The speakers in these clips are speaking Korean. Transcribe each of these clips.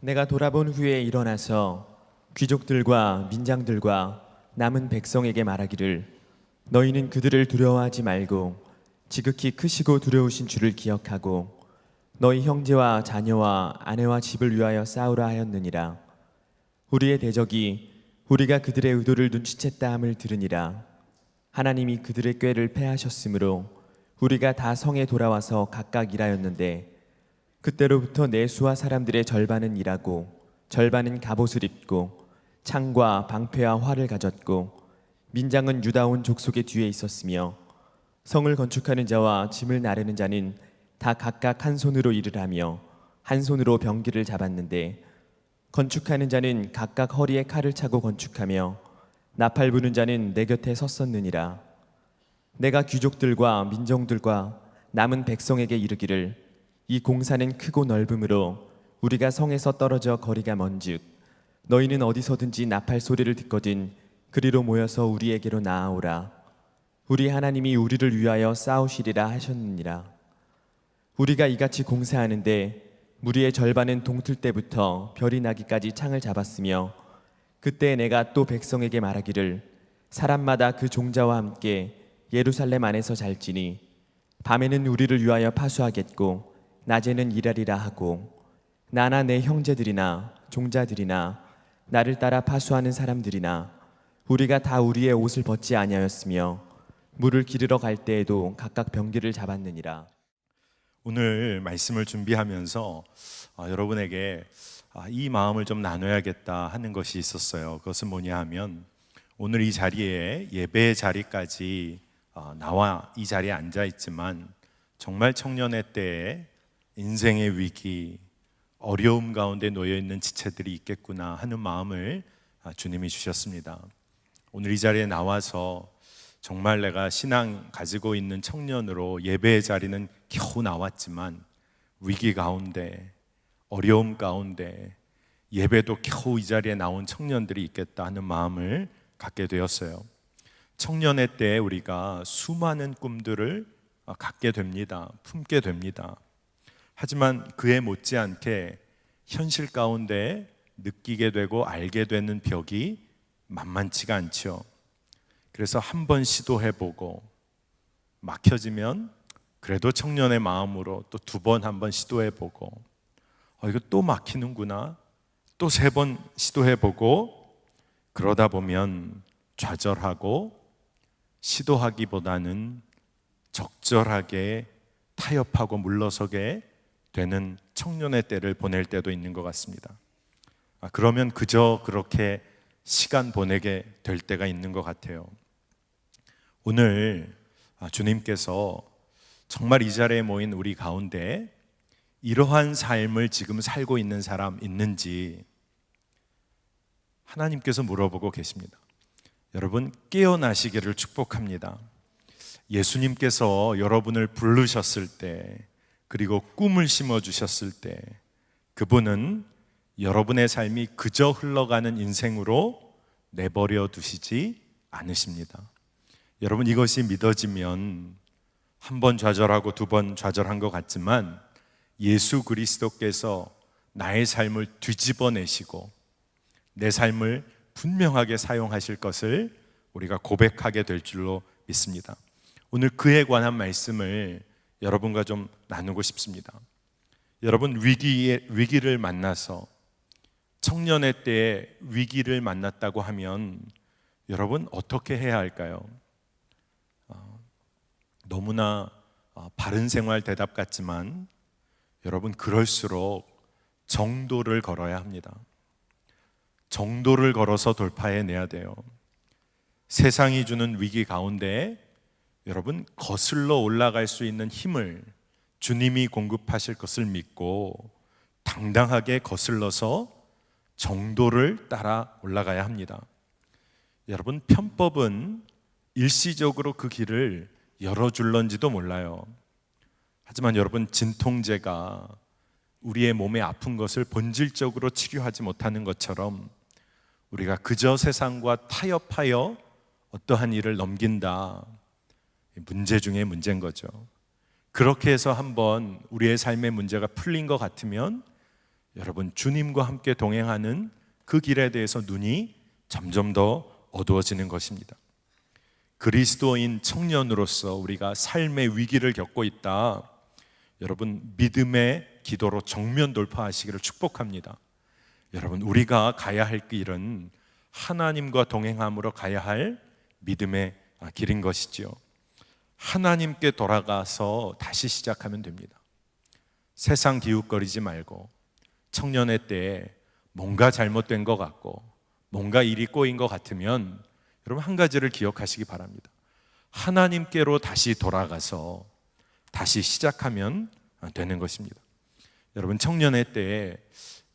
내가 돌아본 후에 일어나서 귀족들과 민장들과 남은 백성에게 말하기를 너희는 그들을 두려워하지 말고 지극히 크시고 두려우신 주를 기억하고 너희 형제와 자녀와 아내와 집을 위하여 싸우라 하였느니라. 우리의 대적이 우리가 그들의 의도를 눈치챘다 함을 들으니라. 하나님이 그들의 꾀를 패하셨으므로 우리가 다 성에 돌아와서 각각 일하였는데 그때로부터 내 수하 사람들의 절반은 일하고 절반은 갑옷을 입고 창과 방패와 활을 가졌고 민장은 유다 온 족속의 뒤에 있었으며 성을 건축하는 자와 짐을 나르는 자는 다 각각 한 손으로 일을 하며 한 손으로 병기를 잡았는데 건축하는 자는 각각 허리에 칼을 차고 건축하며 나팔 부는 자는 내 곁에 섰었느니라. 내가 귀족들과 민정들과 남은 백성에게 이르기를 이 공사는 크고 넓으므로 우리가 성에서 떨어져 거리가 먼즉 너희는 어디서든지 나팔 소리를 듣거든 그리로 모여서 우리에게로 나아오라. 우리 하나님이 우리를 위하여 싸우시리라 하셨느니라. 우리가 이같이 공사하는데 무리의 절반은 동틀 때부터 별이 나기까지 창을 잡았으며 그때 내가 또 백성에게 말하기를 사람마다 그 종자와 함께 예루살렘 안에서 잘지니 밤에는 우리를 위하여 파수하겠고 낮에는 일하리라 하고 나나 내 형제들이나 종자들이나 나를 따라 파수하는 사람들이나 우리가 다 우리의 옷을 벗지 아니하였으며 물을 기르러 갈 때에도 각각 병기를 잡았느니라. 오늘 말씀을 준비하면서 여러분에게 이 마음을 좀 나눠야겠다 하는 것이 있었어요. 그것은 뭐냐 하면 오늘 이 자리에 예배의 자리까지 나와 이 자리에 앉아 있지만 정말 청년의 때에 인생의 위기, 어려움 가운데 놓여 있는 지체들이 있겠구나 하는 마음을 주님이 주셨습니다. 오늘 이 자리에 나와서 정말 내가 신앙 가지고 있는 청년으로 예배의 자리는 겨우 나왔지만 위기 가운데, 어려움 가운데 예배도 겨우 이 자리에 나온 청년들이 있겠다 하는 마음을 갖게 되었어요. 청년의 때에 우리가 수많은 꿈들을 갖게 됩니다. 품게 됩니다. 하지만 그에 못지않게 현실 가운데 느끼게 되고 알게 되는 벽이 만만치가 않죠. 그래서 한 번 시도해보고 막혀지면 그래도 청년의 마음으로 또 두 번 한 번 시도해보고 이거 또 막히는구나, 또 세 번 시도해보고 그러다 보면 좌절하고 시도하기보다는 적절하게 타협하고 물러서게 되는 청년의 때를 보낼 때도 있는 것 같습니다. 그러면 그저 그렇게 시간 보내게 될 때가 있는 것 같아요. 오늘 주님께서 정말 이 자리에 모인 우리 가운데 이러한 삶을 지금 살고 있는 사람 있는지 하나님께서 물어보고 계십니다. 여러분, 깨어나시기를 축복합니다. 예수님께서 여러분을 부르셨을 때, 그리고 꿈을 심어주셨을 때 그분은 여러분의 삶이 그저 흘러가는 인생으로 내버려 두시지 않으십니다. 여러분, 이것이 믿어지면 한 번 좌절하고 두 번 좌절한 것 같지만 예수 그리스도께서 나의 삶을 뒤집어내시고 내 삶을 분명하게 사용하실 것을 우리가 고백하게 될 줄로 믿습니다. 오늘 그에 관한 말씀을 여러분과 좀 나누고 싶습니다. 여러분, 위기를 만나서 청년의 때에 위기를 만났다고 하면 여러분 어떻게 해야 할까요? 너무나 바른 생활 대답 같지만 여러분, 그럴수록 정도를 걸어야 합니다. 정도를 걸어서 돌파해내야 돼요. 세상이 주는 위기 가운데 여러분, 거슬러 올라갈 수 있는 힘을 주님이 공급하실 것을 믿고 당당하게 거슬러서 정도를 따라 올라가야 합니다. 여러분, 편법은 일시적으로 그 길을 열어줄런지도 몰라요. 하지만 여러분, 진통제가 우리의 몸에 아픈 것을 본질적으로 치료하지 못하는 것처럼 우리가 그저 세상과 타협하여 어떠한 일을 넘긴다, 문제 중에 문제인 거죠. 그렇게 해서 한번 우리의 삶의 문제가 풀린 것 같으면 여러분 주님과 함께 동행하는 그 길에 대해서 눈이 점점 더 어두워지는 것입니다. 그리스도인 청년으로서 우리가 삶의 위기를 겪고 있다. 여러분 믿음의 기도로 정면 돌파하시기를 축복합니다. 여러분 우리가 가야 할 길은 하나님과 동행함으로 가야 할 믿음의 길인 것이지요. 하나님께 돌아가서 다시 시작하면 됩니다. 세상 기웃거리지 말고 청년의 때에 뭔가 잘못된 것 같고 뭔가 일이 꼬인 것 같으면 여러분 한 가지를 기억하시기 바랍니다. 하나님께로 다시 돌아가서 다시 시작하면 되는 것입니다. 여러분 청년의 때에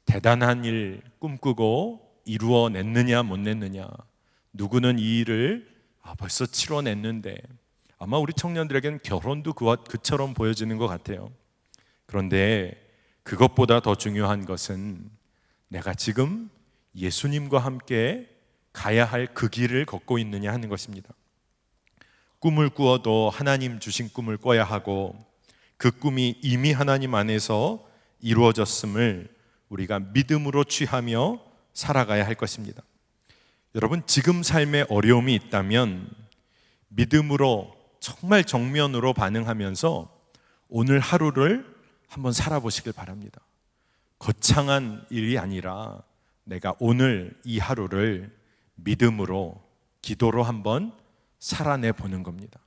대단한 일 꿈꾸고 이루어냈느냐 못 냈느냐, 누구는 이 일을 벌써 치러냈는데 아마 우리 청년들에게는 결혼도 그처럼 보여지는 것 같아요. 그런데 그것보다 더 중요한 것은 내가 지금 예수님과 함께 가야 할 그 길을 걷고 있느냐 하는 것입니다. 꿈을 꾸어도 하나님 주신 꿈을 꿔야 하고 그 꿈이 이미 하나님 안에서 이루어졌음을 우리가 믿음으로 취하며 살아가야 할 것입니다. 여러분 지금 삶에 어려움이 있다면 믿음으로 정말 정면으로 반응하면서 오늘 하루를 한번 살아보시길 바랍니다. 거창한 일이 아니라 내가 오늘 이 하루를 믿음으로 기도로 한번 살아내 보는 겁니다.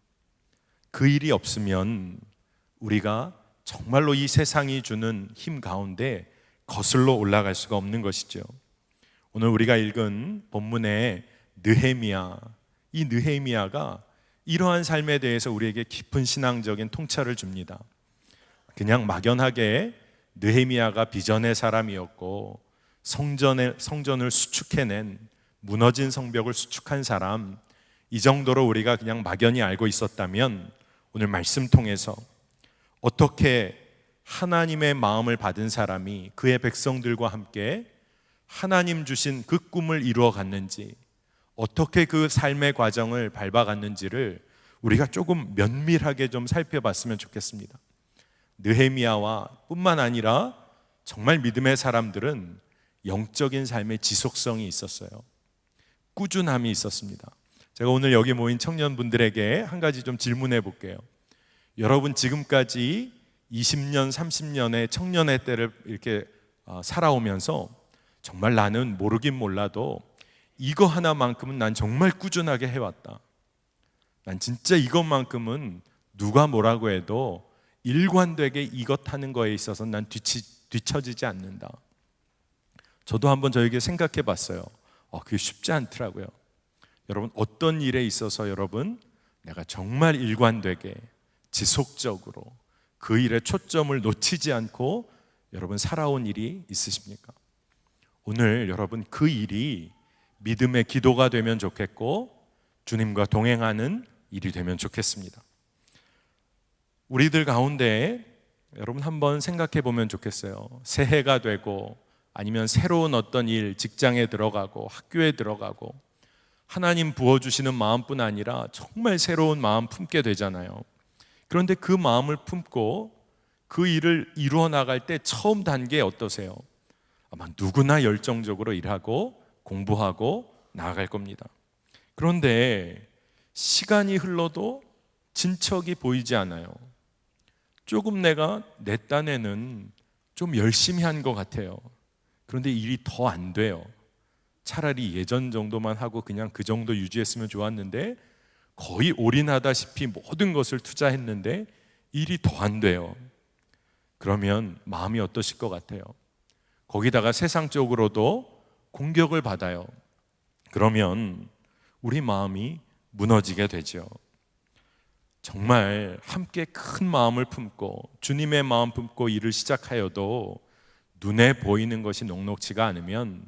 그 일이 없으면 우리가 정말로 이 세상이 주는 힘 가운데 거슬러 올라갈 수가 없는 것이죠. 오늘 우리가 읽은 본문의 느헤미야, 이 느헤미야가 이러한 삶에 대해서 우리에게 깊은 신앙적인 통찰을 줍니다. 그냥 막연하게 느헤미야가 비전의 사람이었고 성전을 수축해낸 무너진 성벽을 수축한 사람, 이 정도로 우리가 그냥 막연히 알고 있었다면 오늘 말씀 통해서 어떻게 하나님의 마음을 받은 사람이 그의 백성들과 함께 하나님 주신 그 꿈을 이루어 갔는지, 어떻게 그 삶의 과정을 밟아갔는지를 우리가 조금 면밀하게 좀 살펴봤으면 좋겠습니다. 느헤미야와 뿐만 아니라 정말 믿음의 사람들은 영적인 삶의 지속성이 있었어요. 꾸준함이 있었습니다. 제가 오늘 여기 모인 청년분들에게 한 가지 좀 질문해 볼게요. 여러분 지금까지 20년, 30년의 청년의 때를 이렇게 살아오면서 정말 나는 모르긴 몰라도 이거 하나만큼은 난 정말 꾸준하게 해왔다. 난 진짜 이것만큼은 누가 뭐라고 해도 일관되게 이것 하는 거에 있어서 난 뒤처지지 않는다. 저도 한번 저에게 생각해 봤어요. 그게 쉽지 않더라고요. 여러분 어떤 일에 있어서 여러분 내가 정말 일관되게 지속적으로 그 일에 초점을 놓치지 않고 여러분 살아온 일이 있으십니까? 오늘 여러분 그 일이 믿음의 기도가 되면 좋겠고 주님과 동행하는 일이 되면 좋겠습니다. 우리들 가운데 여러분 한번 생각해 보면 좋겠어요. 새해가 되고 아니면 새로운 어떤 일, 직장에 들어가고 학교에 들어가고 하나님 부어주시는 마음뿐 아니라 정말 새로운 마음 품게 되잖아요. 그런데 그 마음을 품고 그 일을 이루어 나갈 때 처음 단계 어떠세요? 아마 누구나 열정적으로 일하고 공부하고 나아갈 겁니다. 그런데 시간이 흘러도 진척이 보이지 않아요. 조금 내가 내 딴에는 좀 열심히 한 것 같아요. 그런데 일이 더 안 돼요. 차라리 예전 정도만 하고 그냥 그 정도 유지했으면 좋았는데 거의 올인하다시피 모든 것을 투자했는데 일이 더 안 돼요. 그러면 마음이 어떠실 것 같아요? 거기다가 세상적으로도 공격을 받아요. 그러면 우리 마음이 무너지게 되죠. 정말 함께 큰 마음을 품고 주님의 마음 품고 일을 시작하여도 눈에 보이는 것이 녹록지가 않으면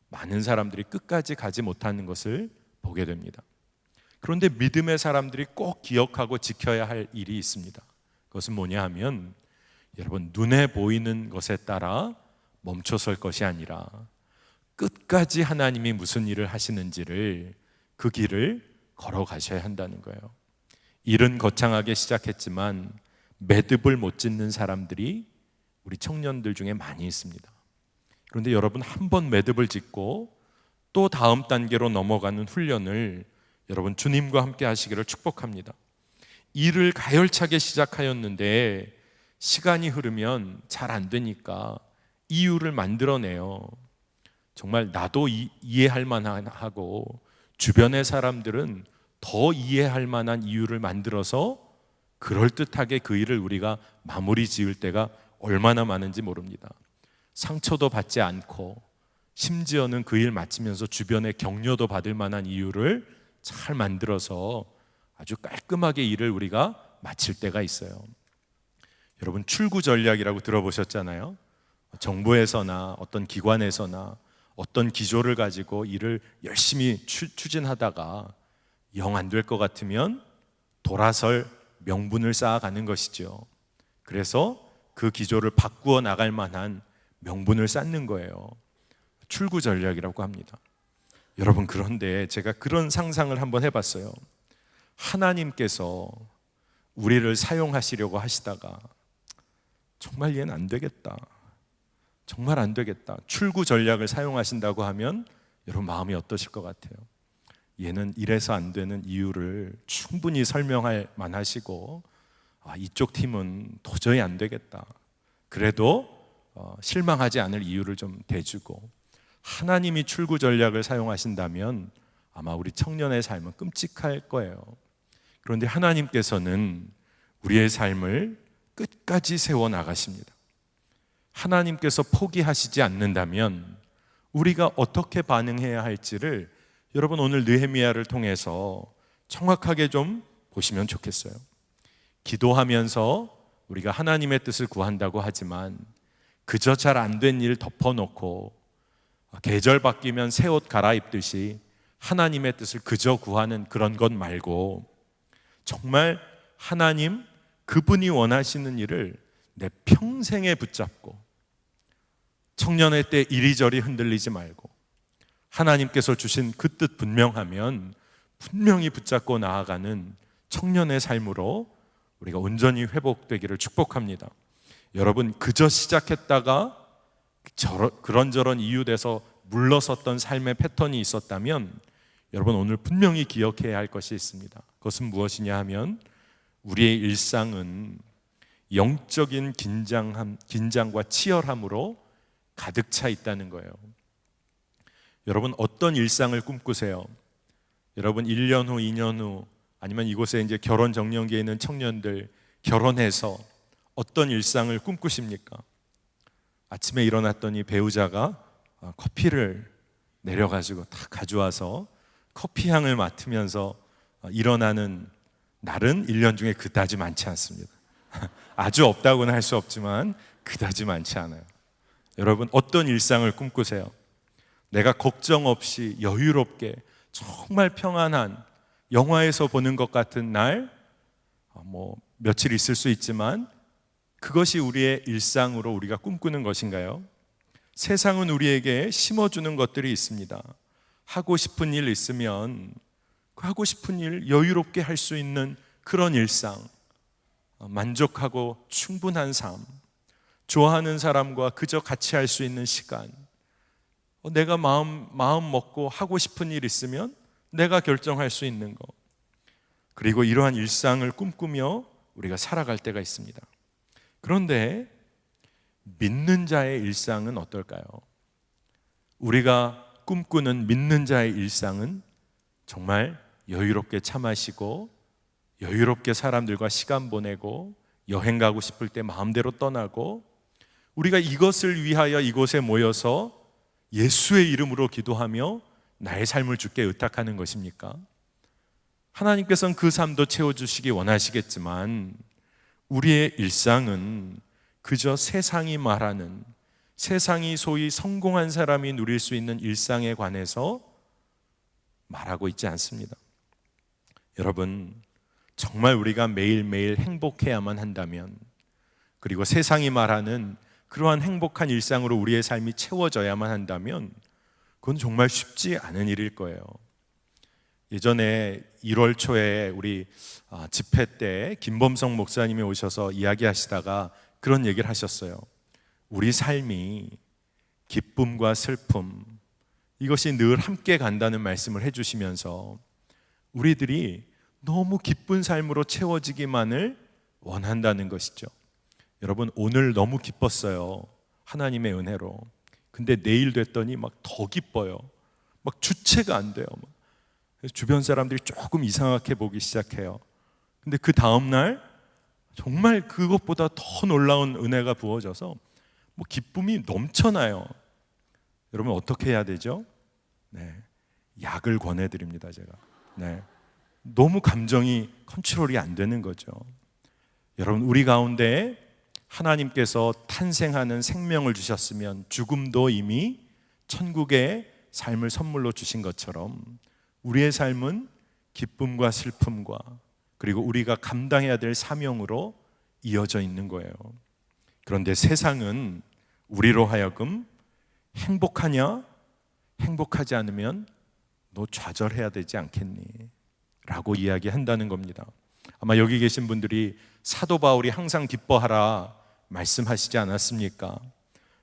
많은 사람들이 끝까지 가지 못하는 것을 보게 됩니다. 그런데 믿음의 사람들이 꼭 기억하고 지켜야 할 일이 있습니다. 그것은 뭐냐 하면 여러분 눈에 보이는 것에 따라 멈춰설 것이 아니라 끝까지 하나님이 무슨 일을 하시는지를 그 길을 걸어가셔야 한다는 거예요. 일은 거창하게 시작했지만 매듭을 못 짓는 사람들이 우리 청년들 중에 많이 있습니다. 그런데 여러분, 한 번 매듭을 짓고 또 다음 단계로 넘어가는 훈련을 여러분 주님과 함께 하시기를 축복합니다. 일을 가열차게 시작하였는데 시간이 흐르면 잘 안 되니까 이유를 만들어내요. 정말 나도 이해할 만하고 주변의 사람들은 더 이해할 만한 이유를 만들어서 그럴듯하게 그 일을 우리가 마무리 지을 때가 얼마나 많은지 모릅니다. 상처도 받지 않고 심지어는 그 일 마치면서 주변에 격려도 받을 만한 이유를 잘 만들어서 아주 깔끔하게 일을 우리가 마칠 때가 있어요. 여러분, 출구 전략이라고 들어보셨잖아요. 정부에서나 어떤 기관에서나 어떤 기조를 가지고 일을 열심히 추진하다가 영 안 될 것 같으면 돌아설 명분을 쌓아가는 것이죠. 그래서 그 기조를 바꾸어 나갈 만한 명분을 쌓는 거예요. 출구 전략이라고 합니다. 여러분, 그런데 제가 그런 상상을 한번 해봤어요. 하나님께서 우리를 사용하시려고 하시다가 정말 얘는 안 되겠다, 정말 안 되겠다, 출구 전략을 사용하신다고 하면 여러분 마음이 어떠실 것 같아요? 얘는 이래서 안 되는 이유를 충분히 설명할 만하시고, 이쪽 팀은 도저히 안 되겠다, 그래도 실망하지 않을 이유를 좀 대주고, 하나님이 출구 전략을 사용하신다면 아마 우리 청년의 삶은 끔찍할 거예요. 그런데 하나님께서는 우리의 삶을 끝까지 세워나가십니다. 하나님께서 포기하시지 않는다면 우리가 어떻게 반응해야 할지를 여러분, 오늘 느헤미야를 통해서 정확하게 좀 보시면 좋겠어요. 기도하면서 우리가 하나님의 뜻을 구한다고 하지만 그저 잘 안 된 일 덮어놓고 계절 바뀌면 새 옷 갈아입듯이 하나님의 뜻을 그저 구하는 그런 것 말고, 정말 하나님 그분이 원하시는 일을 내 평생에 붙잡고 청년의 때 이리저리 흔들리지 말고 하나님께서 주신 그 뜻 분명하면 분명히 붙잡고 나아가는 청년의 삶으로 우리가 온전히 회복되기를 축복합니다. 여러분, 그저 시작했다가 그런저런 이유돼서 물러섰던 삶의 패턴이 있었다면 여러분, 오늘 분명히 기억해야 할 것이 있습니다. 그것은 무엇이냐 하면 우리의 일상은 영적인 긴장과 치열함으로 가득 차 있다는 거예요. 여러분, 어떤 일상을 꿈꾸세요? 여러분, 1년 후, 2년 후, 아니면 이곳에 이제 결혼 정년기에 있는 청년들, 결혼해서 어떤 일상을 꿈꾸십니까? 아침에 일어났더니 배우자가 커피를 내려가지고 다 가져와서 커피 향을 맡으면서 일어나는 날은 1년 중에 그다지 많지 않습니다. 아주 없다고는 할 수 없지만 그다지 많지 않아요. 여러분, 어떤 일상을 꿈꾸세요? 내가 걱정 없이 여유롭게 정말 평안한 영화에서 보는 것 같은 날, 며칠 있을 수 있지만 그것이 우리의 일상으로 우리가 꿈꾸는 것인가요? 세상은 우리에게 심어주는 것들이 있습니다. 하고 싶은 일 있으면 그 하고 싶은 일 여유롭게 할 수 있는 그런 일상, 만족하고 충분한 삶, 좋아하는 사람과 그저 같이 할 수 있는 시간, 내가 마음 먹고 하고 싶은 일 있으면 내가 결정할 수 있는 것, 그리고 이러한 일상을 꿈꾸며 우리가 살아갈 때가 있습니다. 그런데 믿는 자의 일상은 어떨까요? 우리가 꿈꾸는 믿는 자의 일상은 정말 여유롭게 차 마시고 여유롭게 사람들과 시간 보내고 여행 가고 싶을 때 마음대로 떠나고, 우리가 이것을 위하여 이곳에 모여서 예수의 이름으로 기도하며 나의 삶을 주께 의탁하는 것입니까? 하나님께서는 그 삶도 채워주시기 원하시겠지만 우리의 일상은 그저 세상이 말하는, 세상이 소위 성공한 사람이 누릴 수 있는 일상에 관해서 말하고 있지 않습니다. 여러분, 정말 우리가 매일매일 행복해야만 한다면, 그리고 세상이 말하는 그러한 행복한 일상으로 우리의 삶이 채워져야만 한다면 그건 정말 쉽지 않은 일일 거예요. 예전에 1월 초에 우리 집회 때 김범성 목사님이 오셔서 이야기하시다가 그런 얘기를 하셨어요. 우리 삶이 기쁨과 슬픔, 이것이 늘 함께 간다는 말씀을 해주시면서 우리들이 너무 기쁜 삶으로 채워지기만을 원한다는 것이죠. 여러분, 오늘 너무 기뻤어요. 하나님의 은혜로. 근데 내일 됐더니 막 더 기뻐요. 막 주체가 안 돼요. 그래서 주변 사람들이 조금 이상하게 보기 시작해요. 근데 그 다음날 정말 그것보다 더 놀라운 은혜가 부어져서 뭐 기쁨이 넘쳐나요. 여러분, 어떻게 해야 되죠? 네, 약을 권해드립니다. 제가. 네, 너무 감정이 컨트롤이 안 되는 거죠. 여러분, 우리 가운데 하나님께서 탄생하는 생명을 주셨으면 죽음도 이미 천국의 삶을 선물로 주신 것처럼 우리의 삶은 기쁨과 슬픔과 그리고 우리가 감당해야 될 사명으로 이어져 있는 거예요. 그런데 세상은 우리로 하여금 행복하냐? 행복하지 않으면 너 좌절해야 되지 않겠니? 라고 이야기한다는 겁니다. 아마 여기 계신 분들이 사도 바울이 항상 기뻐하라 말씀하시지 않았습니까?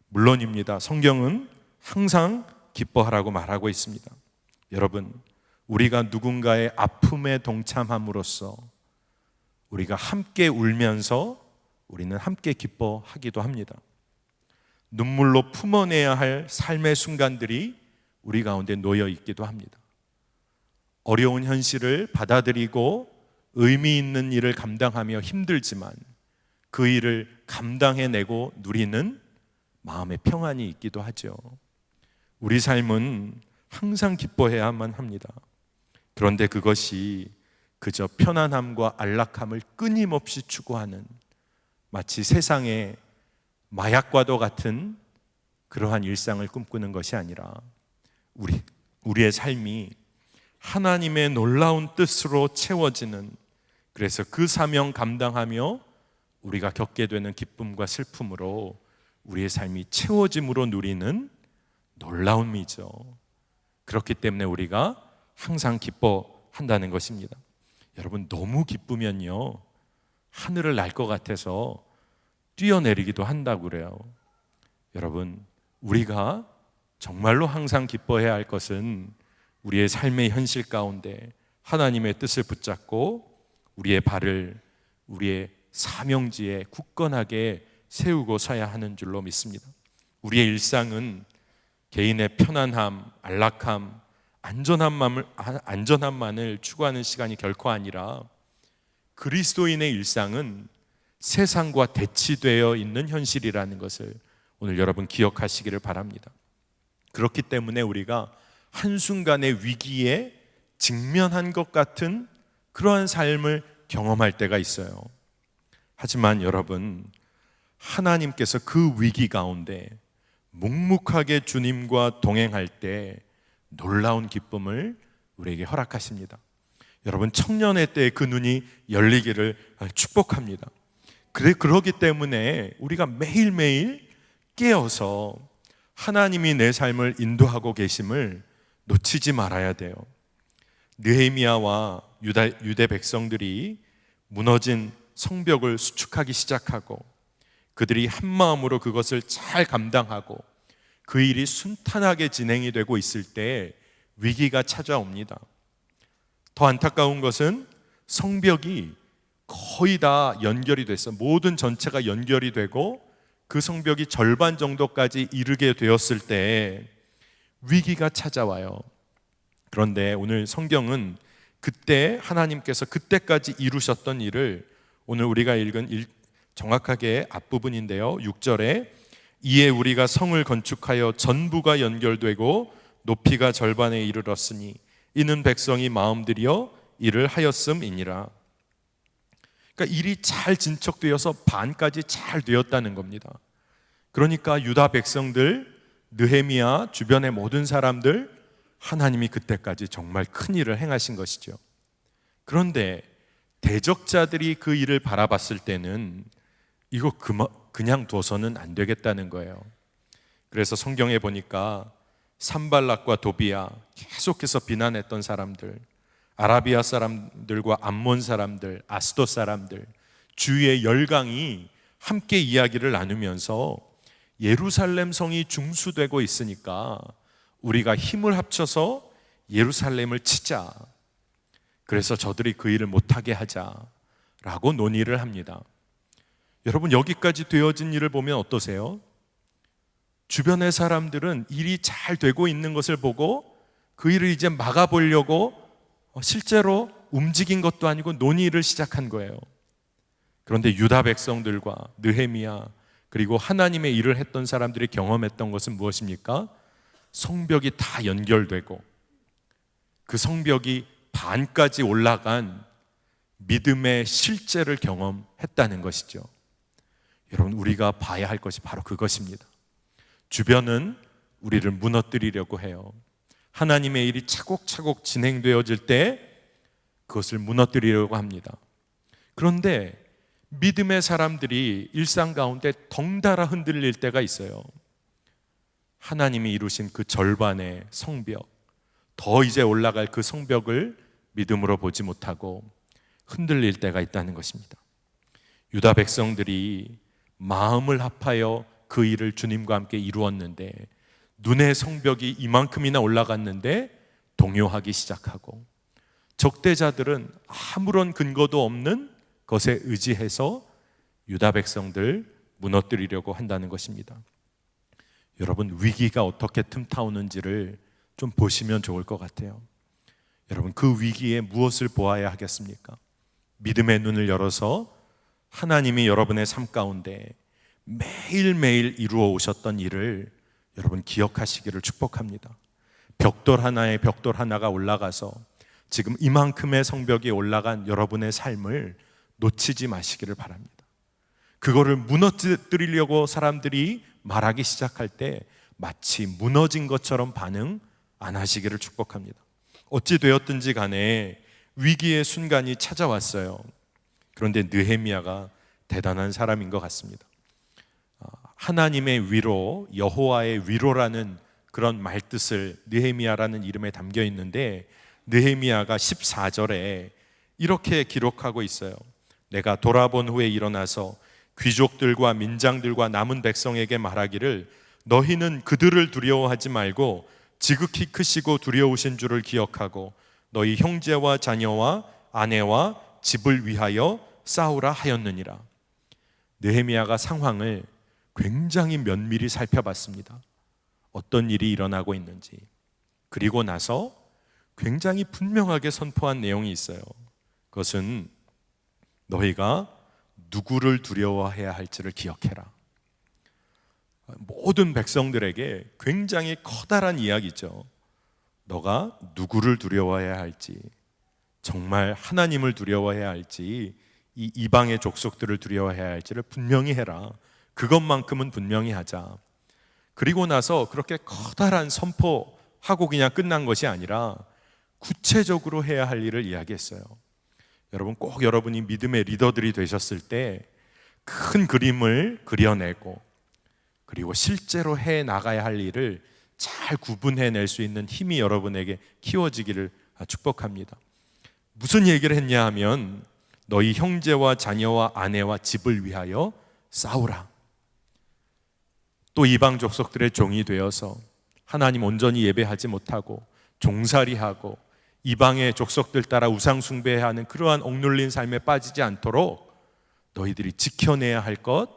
물론입니다. 성경은 항상 기뻐하라고 말하고 있습니다. 여러분, 우리가 누군가의 아픔에 동참함으로써 우리가 함께 울면서 우리는 함께 기뻐하기도 합니다. 눈물로 품어내야 할 삶의 순간들이 우리 가운데 놓여 있기도 합니다. 어려운 현실을 받아들이고 의미 있는 일을 감당하며 힘들지만 그 일을 감당해내고 누리는 마음의 평안이 있기도 하죠. 우리 삶은 항상 기뻐해야만 합니다. 그런데 그것이 그저 편안함과 안락함을 끊임없이 추구하는 마치 세상의 마약과도 같은 그러한 일상을 꿈꾸는 것이 아니라 우리의 삶이 하나님의 놀라운 뜻으로 채워지는, 그래서 그 사명 감당하며 우리가 겪게 되는 기쁨과 슬픔으로 우리의 삶이 채워짐으로 누리는 놀라움이죠. 그렇기 때문에 우리가 항상 기뻐한다는 것입니다. 여러분, 너무 기쁘면요 하늘을 날 것 같아서 뛰어내리기도 한다고 그래요. 여러분, 우리가 정말로 항상 기뻐해야 할 것은 우리의 삶의 현실 가운데 하나님의 뜻을 붙잡고 우리의 발을 우리의 사명지에 굳건하게 세우고 서야 하는 줄로 믿습니다. 우리의 일상은 개인의 편안함, 안락함, 안전함만을 추구하는 시간이 결코 아니라 그리스도인의 일상은 세상과 대치되어 있는 현실이라는 것을 오늘 여러분 기억하시기를 바랍니다. 그렇기 때문에 우리가 한순간의 위기에 직면한 것 같은 그러한 삶을 경험할 때가 있어요. 하지만 여러분, 하나님께서 그 위기 가운데 묵묵하게 주님과 동행할 때 놀라운 기쁨을 우리에게 허락하십니다. 여러분, 청년의 때에 그 눈이 열리기를 축복합니다. 그러기 때문에 우리가 매일매일 깨어서 하나님이 내 삶을 인도하고 계심을 놓치지 말아야 돼요. 느헤미야와 유대 백성들이 무너진 성벽을 수축하기 시작하고 그들이 한 마음으로 그것을 잘 감당하고 그 일이 순탄하게 진행이 되고 있을 때 위기가 찾아옵니다. 더 안타까운 것은 성벽이 거의 다 연결이 됐어. 모든 전체가 연결이 되고 그 성벽이 절반 정도까지 이르게 되었을 때 위기가 찾아와요. 그런데 오늘 성경은 그때 하나님께서 그때까지 이루셨던 일을 오늘 우리가 읽은 정확하게 앞부분인데요, 6절에 이에 우리가 성을 건축하여 전부가 연결되고 높이가 절반에 이르렀으니 이는 백성이 마음들여 일을 하였음이니라. 그러니까 일이 잘 진척되어서 반까지 잘 되었다는 겁니다. 그러니까 유다 백성들, 느헤미야, 주변의 모든 사람들, 하나님이 그때까지 정말 큰 일을 행하신 것이죠. 그런데 대적자들이 그 일을 바라봤을 때는 이거 그냥 둬서는 안 되겠다는 거예요. 그래서 성경에 보니까 산발락과 도비야, 계속해서 비난했던 사람들, 아라비아 사람들과 암몬 사람들, 아스돗 사람들, 주위의 열강이 함께 이야기를 나누면서 예루살렘 성이 중수되고 있으니까 우리가 힘을 합쳐서 예루살렘을 치자. 그래서 저들이 그 일을 못하게 하자라고 논의를 합니다. 여러분, 여기까지 되어진 일을 보면 어떠세요? 주변의 사람들은 일이 잘 되고 있는 것을 보고 그 일을 이제 막아보려고 실제로 움직인 것도 아니고 논의를 시작한 거예요. 그런데 유다 백성들과 느헤미야 그리고 하나님의 일을 했던 사람들이 경험했던 것은 무엇입니까? 성벽이 다 연결되고 그 성벽이 반까지 올라간 믿음의 실제를 경험했다는 것이죠. 여러분, 우리가 봐야 할 것이 바로 그것입니다. 주변은 우리를 무너뜨리려고 해요. 하나님의 일이 차곡차곡 진행되어질 때 그것을 무너뜨리려고 합니다. 그런데 믿음의 사람들이 일상 가운데 덩달아 흔들릴 때가 있어요. 하나님이 이루신 그 절반의 성벽, 더 이제 올라갈 그 성벽을 믿음으로 보지 못하고 흔들릴 때가 있다는 것입니다. 유다 백성들이 마음을 합하여 그 일을 주님과 함께 이루었는데 눈의 성벽이 이만큼이나 올라갔는데 동요하기 시작하고 적대자들은 아무런 근거도 없는 것에 의지해서 유다 백성들 무너뜨리려고 한다는 것입니다. 여러분, 위기가 어떻게 틈타오는지를 좀 보시면 좋을 것 같아요. 여러분, 그 위기에 무엇을 보아야 하겠습니까? 믿음의 눈을 열어서 하나님이 여러분의 삶 가운데 매일매일 이루어 오셨던 일을 여러분 기억하시기를 축복합니다. 벽돌 하나가 올라가서 지금 이만큼의 성벽이 올라간 여러분의 삶을 놓치지 마시기를 바랍니다. 그거를 무너뜨리려고 사람들이 말하기 시작할 때 마치 무너진 것처럼 반응 안 하시기를 축복합니다. 어찌 되었든지 간에 위기의 순간이 찾아왔어요. 그런데 느헤미야가 대단한 사람인 것 같습니다. 하나님의 위로, 여호와의 위로라는 그런 말뜻을 느헤미야라는 이름에 담겨 있는데 느헤미야가 14절에 이렇게 기록하고 있어요. 내가 돌아본 후에 일어나서 귀족들과 민장들과 남은 백성에게 말하기를 너희는 그들을 두려워하지 말고 지극히 크시고 두려우신 줄을 기억하고 너희 형제와 자녀와 아내와 집을 위하여 싸우라 하였느니라. 느헤미야가 상황을 굉장히 면밀히 살펴봤습니다. 어떤 일이 일어나고 있는지. 그리고 나서 굉장히 분명하게 선포한 내용이 있어요. 그것은 너희가 누구를 두려워해야 할지를 기억해라. 모든 백성들에게 굉장히 커다란 이야기죠. 너가 누구를 두려워해야 할지, 정말 하나님을 두려워해야 할지, 이 이방의 족속들을 두려워해야 할지를 분명히 해라. 그것만큼은 분명히 하자. 그리고 나서 그렇게 커다란 선포하고 그냥 끝난 것이 아니라 구체적으로 해야 할 일을 이야기했어요. 여러분, 꼭 여러분이 믿음의 리더들이 되셨을 때 큰 그림을 그려내고 그리고 실제로 해 나가야 할 일을 잘 구분해낼 수 있는 힘이 여러분에게 키워지기를 축복합니다. 무슨 얘기를 했냐 하면 너희 형제와 자녀와 아내와 집을 위하여 싸우라. 또 이방 족속들의 종이 되어서 하나님 온전히 예배하지 못하고 종살이하고 이방의 족속들 따라 우상 숭배하는 그러한 억눌린 삶에 빠지지 않도록 너희들이 지켜내야 할 것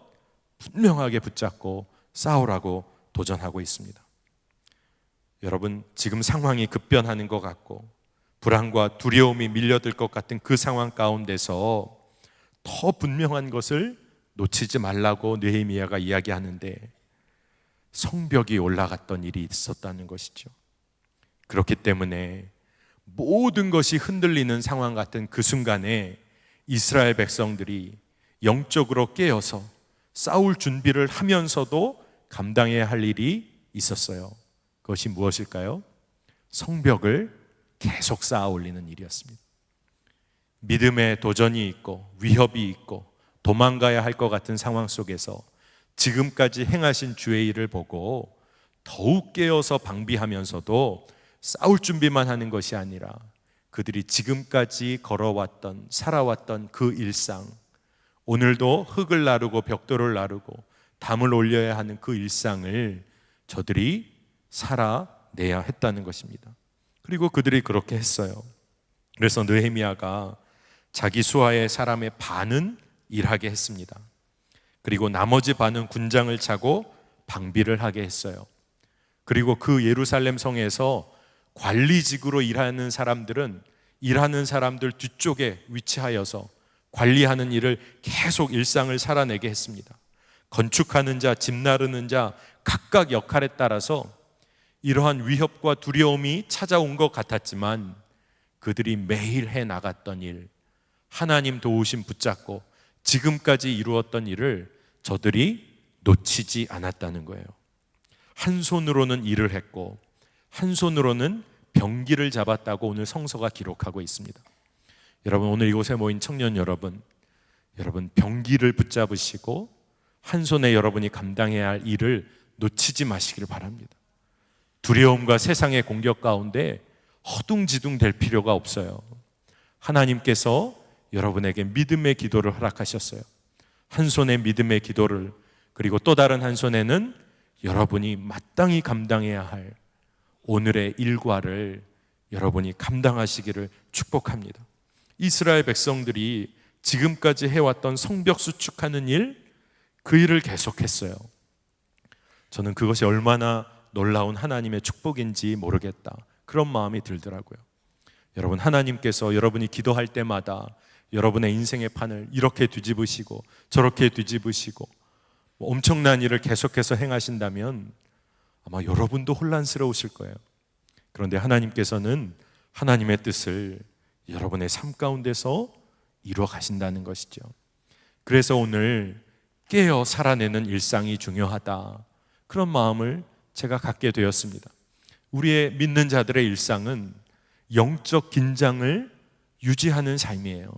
분명하게 붙잡고 싸우라고 도전하고 있습니다. 여러분, 지금 상황이 급변하는 것 같고 불안과 두려움이 밀려들 것 같은 그 상황 가운데서 더 분명한 것을 놓치지 말라고 느헤미야가 이야기하는데 성벽이 올라갔던 일이 있었다는 것이죠. 그렇기 때문에 모든 것이 흔들리는 상황 같은 그 순간에 이스라엘 백성들이 영적으로 깨어서 싸울 준비를 하면서도 감당해야 할 일이 있었어요. 그것이 무엇일까요? 성벽을 계속 쌓아 올리는 일이었습니다. 믿음의 도전이 있고 위협이 있고 도망가야 할 것 같은 상황 속에서 지금까지 행하신 주의 일을 보고 더욱 깨어서 방비하면서도 싸울 준비만 하는 것이 아니라 그들이 지금까지 걸어왔던 살아왔던 그 일상, 오늘도 흙을 나르고 벽돌을 나르고 담을 올려야 하는 그 일상을 저들이 살아내야 했다는 것입니다. 그리고 그들이 그렇게 했어요. 그래서 느헤미야가 자기 수하의 사람의 반은 일하게 했습니다. 그리고 나머지 반은 군장을 차고 방비를 하게 했어요. 그리고 그 예루살렘 성에서 관리직으로 일하는 사람들은 일하는 사람들 뒤쪽에 위치하여서 관리하는 일을 계속 일상을 살아내게 했습니다. 건축하는 자, 집 나르는 자 각각 역할에 따라서 이러한 위협과 두려움이 찾아온 것 같았지만 그들이 매일 해 나갔던 일, 하나님 도우심 붙잡고 지금까지 이루었던 일을 저들이 놓치지 않았다는 거예요. 한 손으로는 일을 했고 한 손으로는 병기를 잡았다고 오늘 성서가 기록하고 있습니다. 여러분, 오늘 이곳에 모인 청년 여러분 병기를 붙잡으시고 한 손에 여러분이 감당해야 할 일을 놓치지 마시기를 바랍니다. 두려움과 세상의 공격 가운데 허둥지둥 될 필요가 없어요. 하나님께서 여러분에게 믿음의 기도를 허락하셨어요. 한 손에 믿음의 기도를, 그리고 또 다른 한 손에는 여러분이 마땅히 감당해야 할 오늘의 일과를 여러분이 감당하시기를 축복합니다. 이스라엘 백성들이 지금까지 해왔던 성벽 수축하는 일, 그 일을 계속했어요. 저는 그것이 얼마나 놀라운 하나님의 축복인지 모르겠다, 그런 마음이 들더라고요. 여러분, 하나님께서 여러분이 기도할 때마다 여러분의 인생의 판을 이렇게 뒤집으시고 저렇게 뒤집으시고 엄청난 일을 계속해서 행하신다면 아마 여러분도 혼란스러우실 거예요. 그런데 하나님께서는 하나님의 뜻을 여러분의 삶 가운데서 이루어 가신다는 것이죠. 그래서 오늘 깨어 살아내는 일상이 중요하다, 그런 마음을 제가 갖게 되었습니다. 우리의 믿는 자들의 일상은 영적 긴장을 유지하는 삶이에요.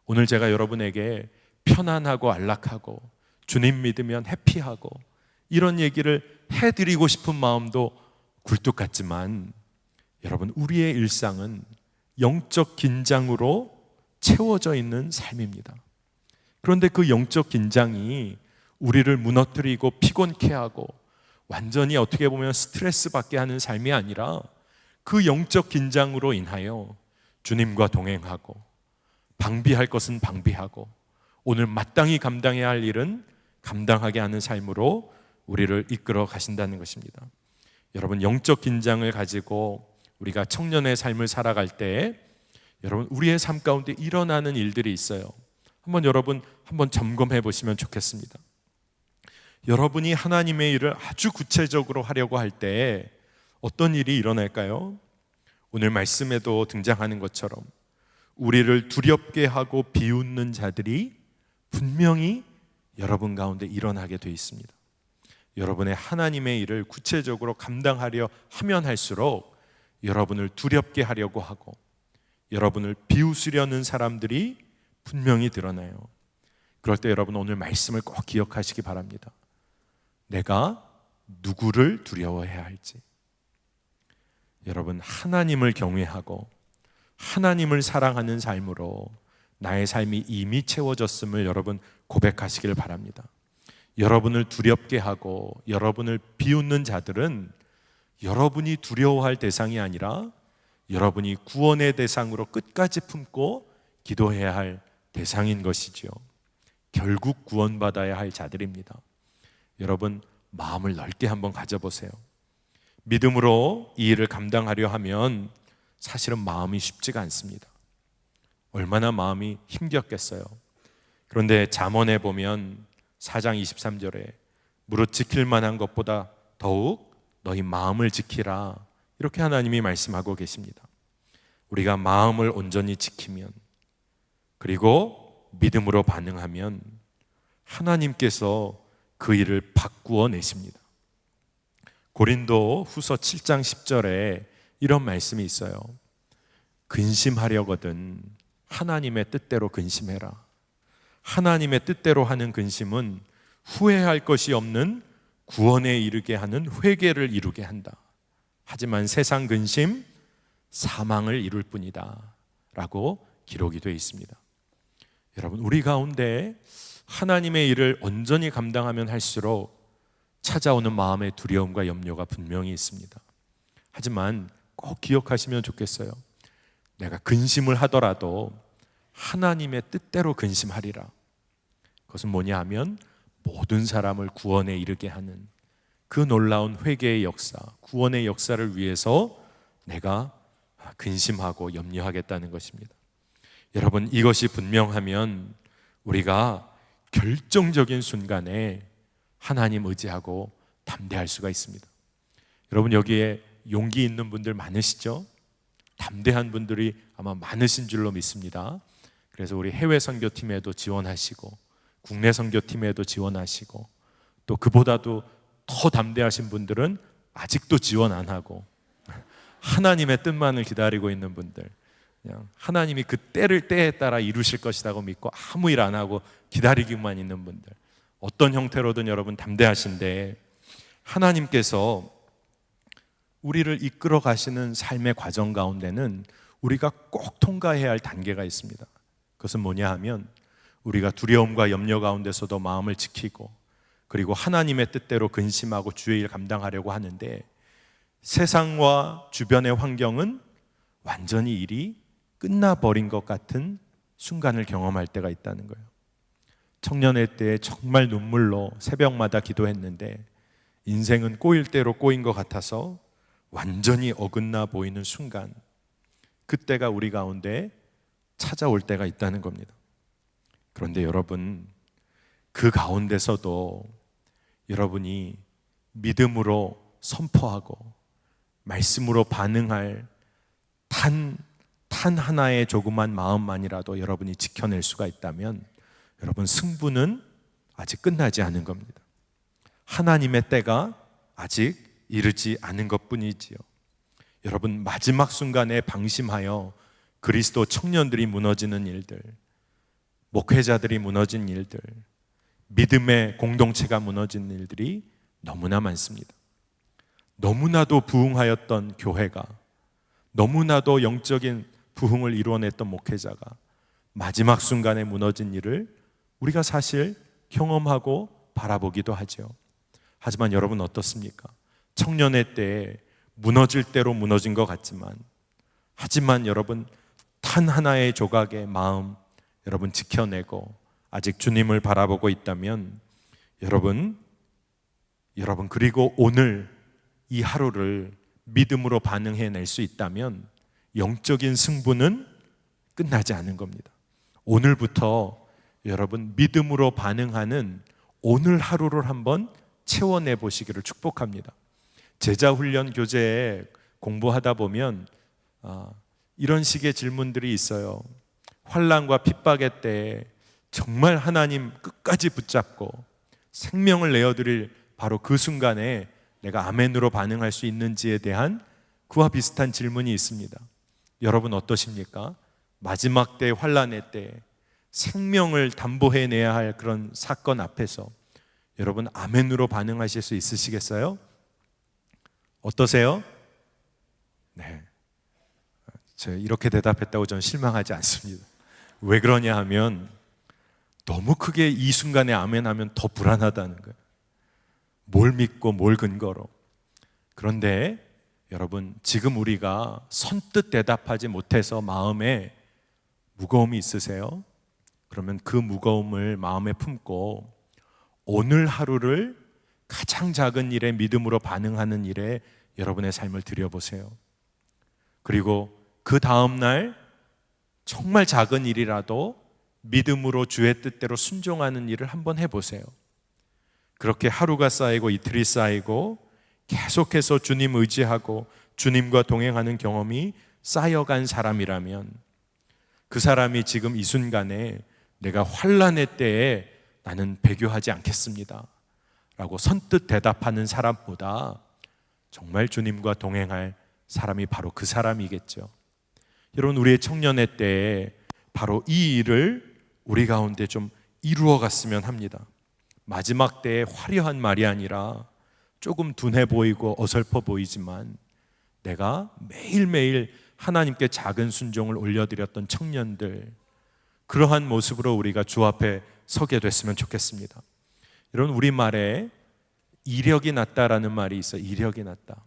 오늘 제가 여러분에게 편안하고 안락하고 주님 믿으면 해피하고 이런 얘기를 해드리고 싶은 마음도 굴뚝 같지만, 여러분, 우리의 일상은 영적 긴장으로 채워져 있는 삶입니다. 그런데 그 영적 긴장이 우리를 무너뜨리고 피곤케 하고 완전히 어떻게 보면 스트레스 받게 하는 삶이 아니라 그 영적 긴장으로 인하여 주님과 동행하고 방비할 것은 방비하고 오늘 마땅히 감당해야 할 일은 감당하게 하는 삶으로 우리를 이끌어 가신다는 것입니다. 여러분, 영적 긴장을 가지고 우리가 청년의 삶을 살아갈 때 여러분, 우리의 삶 가운데 일어나는 일들이 있어요. 여러분 한번 점검해 보시면 좋겠습니다. 여러분이 하나님의 일을 아주 구체적으로 하려고 할 때 어떤 일이 일어날까요? 오늘 말씀에도 등장하는 것처럼 우리를 두렵게 하고 비웃는 자들이 분명히 여러분 가운데 일어나게 돼 있습니다. 여러분의 하나님의 일을 구체적으로 감당하려 하면 할수록 여러분을 두렵게 하려고 하고 여러분을 비웃으려는 사람들이 분명히 드러나요. 그럴 때 여러분, 오늘 말씀을 꼭 기억하시기 바랍니다. 내가 누구를 두려워해야 할지. 여러분, 하나님을 경외하고 하나님을 사랑하는 삶으로 나의 삶이 이미 채워졌음을 여러분 고백하시길 바랍니다. 여러분을 두렵게 하고 여러분을 비웃는 자들은 여러분이 두려워할 대상이 아니라 여러분이 구원의 대상으로 끝까지 품고 기도해야 할 대상인 것이죠. 결국 구원받아야 할 자들입니다. 여러분, 마음을 넓게 한번 가져보세요. 믿음으로 이 일을 감당하려 하면 사실은 마음이 쉽지가 않습니다. 얼마나 마음이 힘겹겠어요. 그런데 잠언에 보면 4장 23절에 무릇 지킬 만한 것보다 더욱 너희 마음을 지키라, 이렇게 하나님이 말씀하고 계십니다. 우리가 마음을 온전히 지키면, 그리고 믿음으로 반응하면 하나님께서 그 일을 바꾸어 내십니다. 고린도 후서 7장 10절에 이런 말씀이 있어요. 근심하려거든 하나님의 뜻대로 근심해라. 하나님의 뜻대로 하는 근심은 후회할 것이 없는 구원에 이르게 하는 회개를 이루게 한다. 하지만 세상 근심 사망을 이룰 뿐이다 라고 기록이 되어 있습니다. 여러분, 우리 가운데 하나님의 일을 온전히 감당하면 할수록 찾아오는 마음의 두려움과 염려가 분명히 있습니다. 하지만 꼭 기억하시면 좋겠어요. 내가 근심을 하더라도 하나님의 뜻대로 근심하리라. 그것은 뭐냐 하면 모든 사람을 구원에 이르게 하는 그 놀라운 회개의 역사, 구원의 역사를 위해서 내가 근심하고 염려하겠다는 것입니다. 여러분, 이것이 분명하면 우리가 결정적인 순간에 하나님 의지하고 담대할 수가 있습니다. 여러분, 여기에 용기 있는 분들 많으시죠? 담대한 분들이 아마 많으신 줄로 믿습니다. 그래서 우리 해외 선교팀에도 지원하시고 국내 선교팀에도 지원하시고 또 그보다도 더 담대하신 분들은 아직도 지원 안 하고 하나님의 뜻만을 기다리고 있는 분들, 그냥 하나님이 그 때에 따라 이루실 것이라고 믿고 아무 일 안 하고 기다리기만 있는 분들, 어떤 형태로든 여러분 담대하신데 하나님께서 우리를 이끌어 가시는 삶의 과정 가운데는 우리가 꼭 통과해야 할 단계가 있습니다. 그것은 뭐냐 하면 우리가 두려움과 염려 가운데서도 마음을 지키고 그리고 하나님의 뜻대로 근심하고 주의 일 감당하려고 하는데 세상과 주변의 환경은 완전히 일이 끝나버린 것 같은 순간을 경험할 때가 있다는 거예요. 청년의 때에 정말 눈물로 새벽마다 기도했는데 인생은 꼬일 대로 꼬인 것 같아서 완전히 어긋나 보이는 순간, 그때가 우리 가운데 찾아올 때가 있다는 겁니다. 그런데 여러분, 그 가운데서도 여러분이 믿음으로 선포하고 말씀으로 반응할 단 하나의 조그만 마음만이라도 여러분이 지켜낼 수가 있다면 여러분, 승부는 아직 끝나지 않은 겁니다. 하나님의 때가 아직 이르지 않은 것뿐이지요. 여러분, 마지막 순간에 방심하여 그리스도 청년들이 무너지는 일들, 목회자들이 무너진 일들, 믿음의 공동체가 무너진 일들이 너무나 많습니다. 너무나도 부흥하였던 교회가, 너무나도 영적인 부흥을 이루어냈던 목회자가 마지막 순간에 무너진 일을 우리가 사실 경험하고 바라보기도 하죠. 하지만 여러분 어떻습니까? 청년의 때에 무너질 대로 무너진 것 같지만, 하지만 여러분 단 하나의 조각의 마음 여러분 지켜내고 아직 주님을 바라보고 있다면 여러분 그리고 오늘 이 하루를 믿음으로 반응해낼 수 있다면 영적인 승부는 끝나지 않은 겁니다. 오늘부터 여러분 믿음으로 반응하는 오늘 하루를 한번 채워내 보시기를 축복합니다. 제자훈련 교재에 공부하다 보면 이런 식의 질문들이 있어요. 환난과 핍박의 때에 정말 하나님 끝까지 붙잡고 생명을 내어드릴 바로 그 순간에 내가 아멘으로 반응할 수 있는지에 대한 그와 비슷한 질문이 있습니다. 여러분 어떠십니까? 마지막 때 환난의 때 생명을 담보해내야 할 그런 사건 앞에서 여러분 아멘으로 반응하실 수 있으시겠어요? 어떠세요? 네, 제가 이렇게 대답했다고 저는 실망하지 않습니다. 왜 그러냐 하면 너무 크게 이 순간에 아멘하면 더 불안하다는 거예요. 뭘 믿고 뭘 근거로. 그런데 여러분, 지금 우리가 선뜻 대답하지 못해서 마음에 무거움이 있으세요? 그러면 그 무거움을 마음에 품고 오늘 하루를 가장 작은 일에 믿음으로 반응하는 일에 여러분의 삶을 들여보세요. 그리고 그 다음날 정말 작은 일이라도 믿음으로 주의 뜻대로 순종하는 일을 한번 해보세요. 그렇게 하루가 쌓이고 이틀이 쌓이고 계속해서 주님 의지하고 주님과 동행하는 경험이 쌓여간 사람이라면 그 사람이 지금 이 순간에 내가 환난의 때에 나는 배교하지 않겠습니다 라고 선뜻 대답하는 사람보다 정말 주님과 동행할 사람이 바로 그 사람이겠죠. 여러분, 우리의 청년의 때에 바로 이 일을 우리 가운데 좀 이루어 갔으면 합니다. 마지막 때에 화려한 말이 아니라 조금 둔해 보이고 어설퍼 보이지만 내가 매일매일 하나님께 작은 순종을 올려드렸던 청년들, 그러한 모습으로 우리가 주 앞에 서게 됐으면 좋겠습니다. 여러분, 우리말에 이력이 났다라는 말이 있어요. 이력이 났다.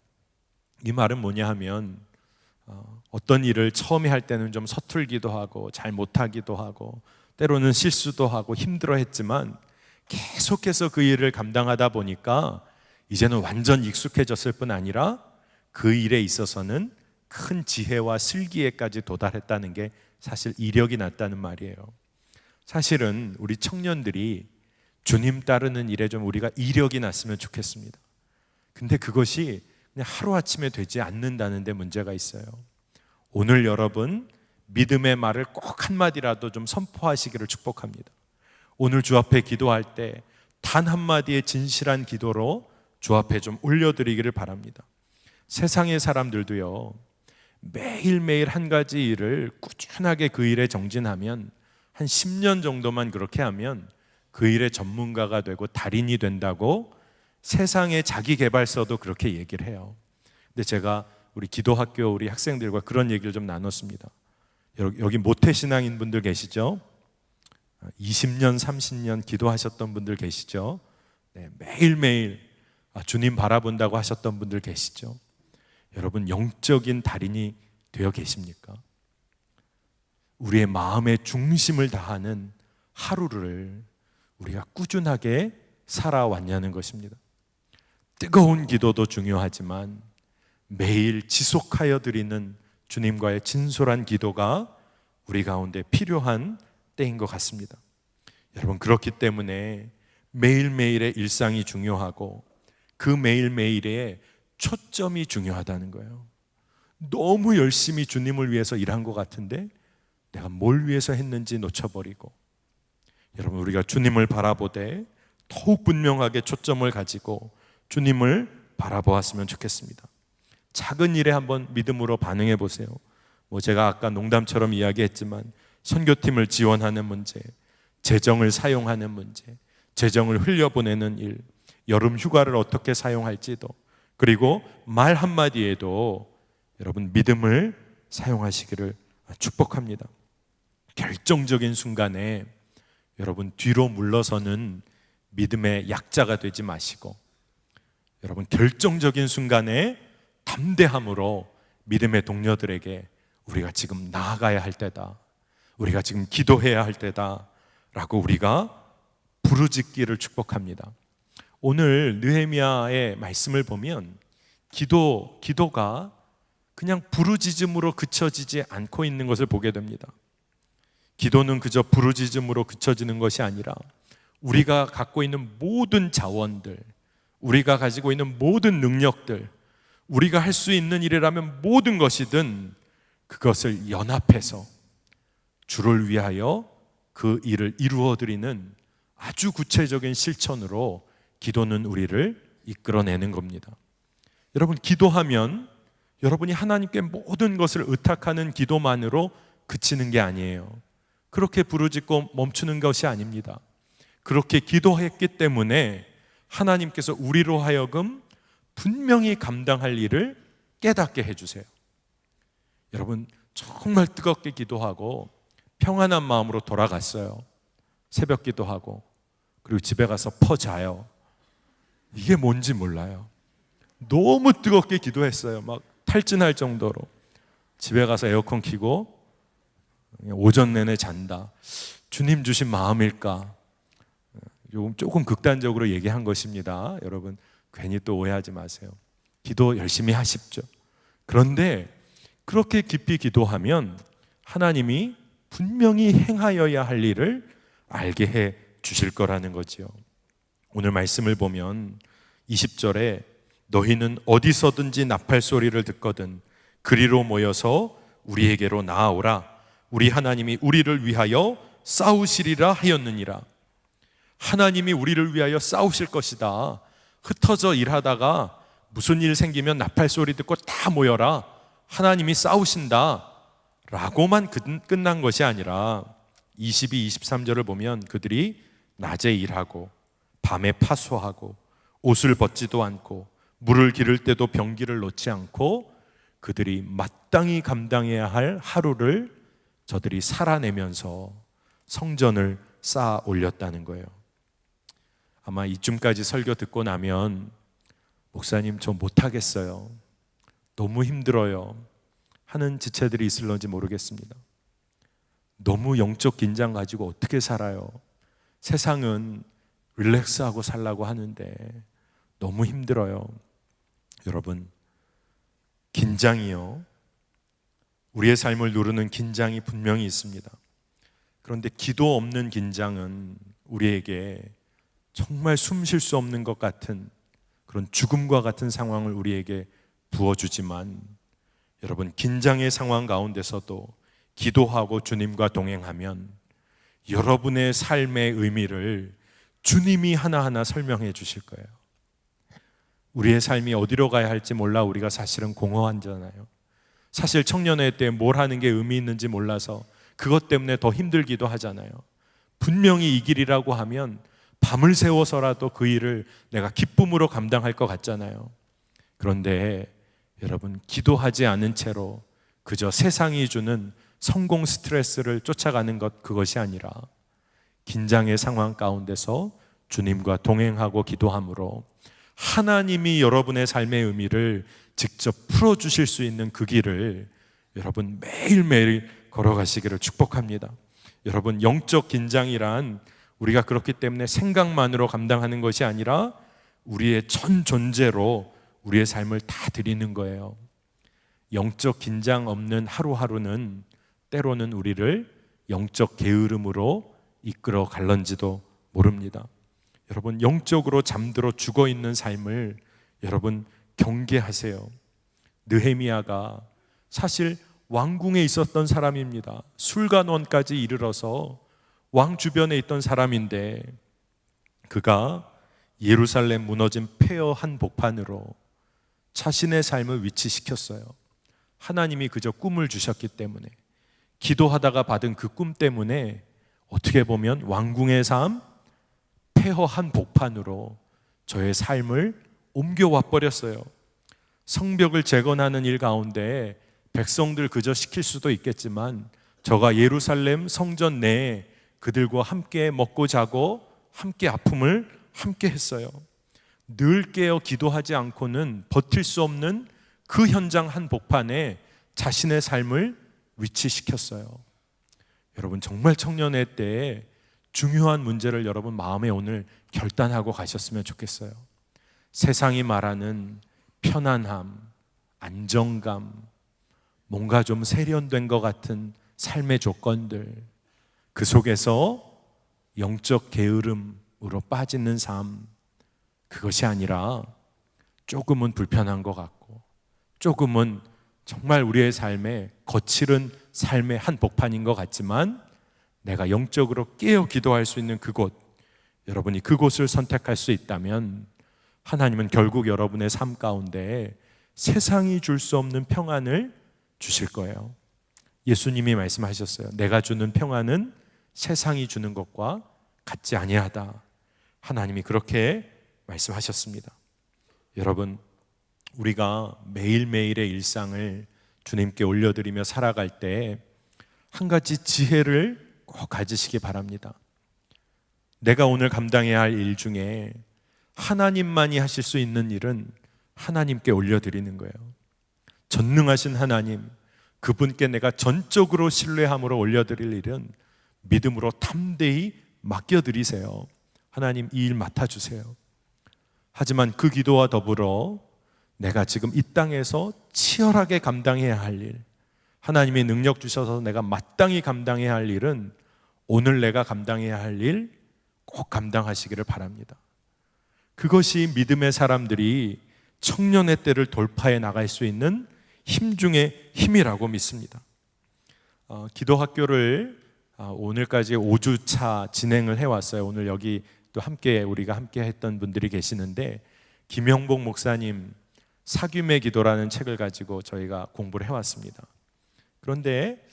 이 말은 뭐냐 하면 어떤 일을 처음에 할 때는 좀 서툴기도 하고 잘 못하기도 하고 때로는 실수도 하고 힘들어 했지만 계속해서 그 일을 감당하다 보니까 이제는 완전 익숙해졌을 뿐 아니라 그 일에 있어서는 큰 지혜와 슬기에까지 도달했다는 게 사실 이력이 났다는 말이에요. 사실은 우리 청년들이 주님 따르는 일에 좀 우리가 이력이 났으면 좋겠습니다. 근데 그것이 그냥 하루아침에 되지 않는다는 데 문제가 있어요. 오늘 여러분 믿음의 말을 꼭 한마디라도 좀 선포하시기를 축복합니다. 오늘 주 앞에 기도할 때 단 한마디의 진실한 기도로 주 앞에 좀 올려드리기를 바랍니다. 세상의 사람들도요, 매일매일 한 가지 일을 꾸준하게 그 일에 정진하면 한 10년 정도만 그렇게 하면 그 일의 전문가가 되고 달인이 된다고 세상의 자기개발서도 그렇게 얘기를 해요. 근데 제가 우리 기도학교 우리 학생들과 그런 얘기를 좀 나눴습니다. 여기 모태신앙인 분들 계시죠? 20년, 30년 기도하셨던 분들 계시죠? 네, 매일매일 주님 바라본다고 하셨던 분들 계시죠? 여러분, 영적인 달인이 되어 계십니까? 우리의 마음의 중심을 다하는 하루를 우리가 꾸준하게 살아왔냐는 것입니다. 뜨거운 기도도 중요하지만 매일 지속하여 드리는 주님과의 진솔한 기도가 우리 가운데 필요한 때인 것 같습니다. 여러분, 그렇기 때문에 매일매일의 일상이 중요하고 그 매일매일의 초점이 중요하다는 거예요. 너무 열심히 주님을 위해서 일한 것 같은데 내가 뭘 위해서 했는지 놓쳐버리고, 여러분, 우리가 주님을 바라보되 더욱 분명하게 초점을 가지고 주님을 바라보았으면 좋겠습니다. 작은 일에 한번 믿음으로 반응해 보세요. 제가 아까 농담처럼 이야기했지만 선교팀을 지원하는 문제, 재정을 사용하는 문제, 재정을 흘려보내는 일, 여름 휴가를 어떻게 사용할지도, 그리고 말 한마디에도 여러분 믿음을 사용하시기를 축복합니다. 결정적인 순간에 여러분 뒤로 물러서는 믿음의 약자가 되지 마시고, 여러분 결정적인 순간에 담대함으로 믿음의 동료들에게 우리가 지금 나아가야 할 때다, 우리가 지금 기도해야 할 때다 라고 우리가 부르짖기를 축복합니다. 오늘 느헤미야의 말씀을 보면 기도가 그냥 부르짖음으로 그쳐지지 않고 있는 것을 보게 됩니다. 기도는 그저 부르짖음으로 그쳐지는 것이 아니라 우리가 갖고 있는 모든 자원들, 우리가 가지고 있는 모든 능력들, 우리가 할 수 있는 일이라면 모든 것이든 그것을 연합해서 주를 위하여 그 일을 이루어드리는 아주 구체적인 실천으로 기도는 우리를 이끌어내는 겁니다. 여러분, 기도하면 여러분이 하나님께 모든 것을 의탁하는 기도만으로 그치는 게 아니에요. 그렇게 부르짖고 멈추는 것이 아닙니다. 그렇게 기도했기 때문에 하나님께서 우리로 하여금 분명히 감당할 일을 깨닫게 해주세요. 여러분, 정말 뜨겁게 기도하고 평안한 마음으로 돌아갔어요. 새벽 기도하고 그리고 집에 가서 자요. 이게 뭔지 몰라요. 너무 뜨겁게 기도했어요. 막 탈진할 정도로. 집에 가서 에어컨 켜고 오전 내내 잔다. 주님 주신 마음일까? 조금 극단적으로 얘기한 것입니다. 여러분, 괜히 또 오해하지 마세요. 기도 열심히 하십시오. 그런데 그렇게 깊이 기도하면 하나님이 분명히 행하여야 할 일을 알게 해 주실 거라는 거지요. 오늘 말씀을 보면 20절에 너희는 어디서든지 나팔 소리를 듣거든 그리로 모여서 우리에게로 나아오라. 우리 하나님이 우리를 위하여 싸우시리라 하였느니라. 하나님이 우리를 위하여 싸우실 것이다. 흩어져 일하다가 무슨 일 생기면 나팔 소리 듣고 다 모여라. 하나님이 싸우신다 라고만 끝난 것이 아니라 22, 23절을 보면 그들이 낮에 일하고 밤에 파수하고 옷을 벗지도 않고 물을 기를 때도 병기를 놓지 않고 그들이 마땅히 감당해야 할 하루를 저들이 살아내면서 성전을 쌓아 올렸다는 거예요. 아마 이쯤까지 설교 듣고 나면 목사님 저 못하겠어요, 너무 힘들어요 하는 지체들이 있을런지 모르겠습니다. 너무 영적 긴장 가지고 어떻게 살아요? 세상은 릴렉스하고 살라고 하는데 너무 힘들어요. 여러분, 긴장이요, 우리의 삶을 누르는 긴장이 분명히 있습니다. 그런데 기도 없는 긴장은 우리에게 정말 숨 쉴 수 없는 것 같은 그런 죽음과 같은 상황을 우리에게 부어주지만, 여러분, 긴장의 상황 가운데서도 기도하고 주님과 동행하면 여러분의 삶의 의미를 주님이 하나하나 설명해 주실 거예요. 우리의 삶이 어디로 가야 할지 몰라 우리가 사실은 공허하잖아요. 사실 청년회 때 뭘 하는 게 의미 있는지 몰라서 그것 때문에 더 힘들기도 하잖아요. 분명히 이 길이라고 하면 밤을 새워서라도 그 일을 내가 기쁨으로 감당할 것 같잖아요. 그런데 여러분, 기도하지 않은 채로 그저 세상이 주는 성공 스트레스를 쫓아가는 것, 그것이 아니라 긴장의 상황 가운데서 주님과 동행하고 기도함으로 하나님이 여러분의 삶의 의미를 직접 풀어주실 수 있는 그 길을 여러분 매일매일 걸어가시기를 축복합니다. 여러분, 영적 긴장이란 우리가 그렇기 때문에 생각만으로 감당하는 것이 아니라 우리의 전 존재로 우리의 삶을 다 드리는 거예요. 영적 긴장 없는 하루하루는 때로는 우리를 영적 게으름으로 이끌어 갈런지도 모릅니다. 여러분, 영적으로 잠들어 죽어 있는 삶을 여러분 경계하세요. 느헤미야가 사실 왕궁에 있었던 사람입니다. 술관원까지 이르러서 왕 주변에 있던 사람인데 그가 예루살렘 무너진 폐허 한 복판으로 자신의 삶을 위치시켰어요. 하나님이 그저 꿈을 주셨기 때문에, 기도하다가 받은 그 꿈 때문에 어떻게 보면 왕궁의 삶, 폐허 한 복판으로 저의 삶을 옮겨와 버렸어요. 성벽을 재건하는 일 가운데 백성들 그저 시킬 수도 있겠지만 저가 예루살렘 성전 내에 그들과 함께 먹고 자고 함께 아픔을 함께 했어요. 늘 깨어 기도하지 않고는 버틸 수 없는 그 현장 한 복판에 자신의 삶을 위치시켰어요. 여러분, 정말 청년회 때에 중요한 문제를 여러분 마음에 오늘 결단하고 가셨으면 좋겠어요. 세상이 말하는 편안함, 안정감, 뭔가 좀 세련된 것 같은 삶의 조건들, 그 속에서 영적 게으름으로 빠지는 삶, 그것이 아니라 조금은 불편한 것 같고 조금은 정말 우리의 삶에 거칠은 삶의 한 복판인 것 같지만 내가 영적으로 깨어 기도할 수 있는 그곳, 여러분이 그곳을 선택할 수 있다면 하나님은 결국 여러분의 삶 가운데 세상이 줄 수 없는 평안을 주실 거예요. 예수님이 말씀하셨어요. 내가 주는 평안은 세상이 주는 것과 같지 아니하다. 하나님이 그렇게 말씀하셨습니다. 여러분, 우리가 매일매일의 일상을 주님께 올려드리며 살아갈 때 한 가지 지혜를 꼭 가지시기 바랍니다. 내가 오늘 감당해야 할 일 중에 하나님만이 하실 수 있는 일은 하나님께 올려드리는 거예요. 전능하신 하나님, 그분께 내가 전적으로 신뢰함으로 올려드릴 일은 믿음으로 담대히 맡겨드리세요. 하나님, 이 일 맡아주세요. 하지만 그 기도와 더불어 내가 지금 이 땅에서 치열하게 감당해야 할 일, 하나님이 능력 주셔서 내가 마땅히 감당해야 할 일은 오늘 내가 감당해야 할 일 꼭 감당하시기를 바랍니다. 그것이 믿음의 사람들이 청년의 때를 돌파해 나갈 수 있는 힘 중의 힘이라고 믿습니다. 기도학교를 오늘까지 5주차 진행을 해왔어요. 오늘 여기 또 우리가 함께 했던 분들이 계시는데, 김영복 목사님 사귐의 기도라는 책을 가지고 저희가 공부를 해왔습니다. 그런데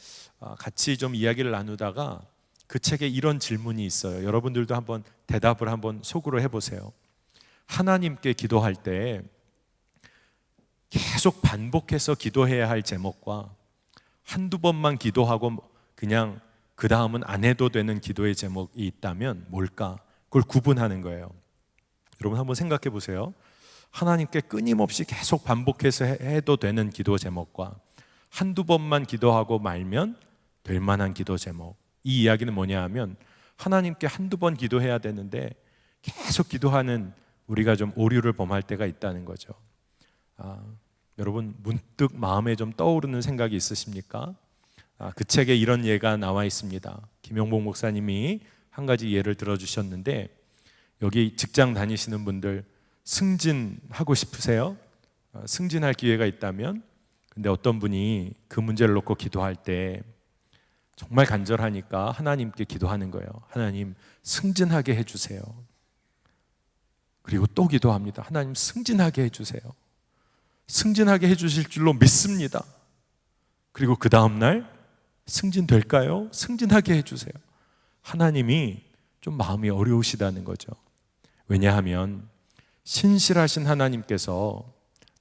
같이 좀 이야기를 나누다가 그 책에 이런 질문이 있어요. 여러분들도 한번 대답을 한번 속으로 해보세요. 하나님께 기도할 때 계속 반복해서 기도해야 할 제목과 한두 번만 기도하고 그냥 그 다음은 안 해도 되는 기도의 제목이 있다면 뭘까? 그걸 구분하는 거예요. 여러분 한번 생각해 보세요. 하나님께 끊임없이 계속 반복해서 해도 되는 기도 제목과 한두 번만 기도하고 말면 될 만한 기도 제목. 이 이야기는 뭐냐 하면 하나님께 한두 번 기도해야 되는데 계속 기도하는 우리가 좀 오류를 범할 때가 있다는 거죠. 여러분 문득 마음에 좀 떠오르는 생각이 있으십니까? 그 책에 이런 예가 나와 있습니다. 김용복 목사님이 한 가지 예를 들어주셨는데, 여기 직장 다니시는 분들 승진하고 싶으세요? 승진할 기회가 있다면? 근데 어떤 분이 그 문제를 놓고 기도할 때 정말 간절하니까 하나님께 기도하는 거예요. 하나님 승진하게 해주세요. 그리고 또 기도합니다. 하나님 승진하게 해주세요. 승진하게 해주실 줄로 믿습니다. 그리고 그 다음날 승진될까요? 승진하게 해주세요. 하나님이 좀 마음이 어려우시다는 거죠. 왜냐하면 신실하신 하나님께서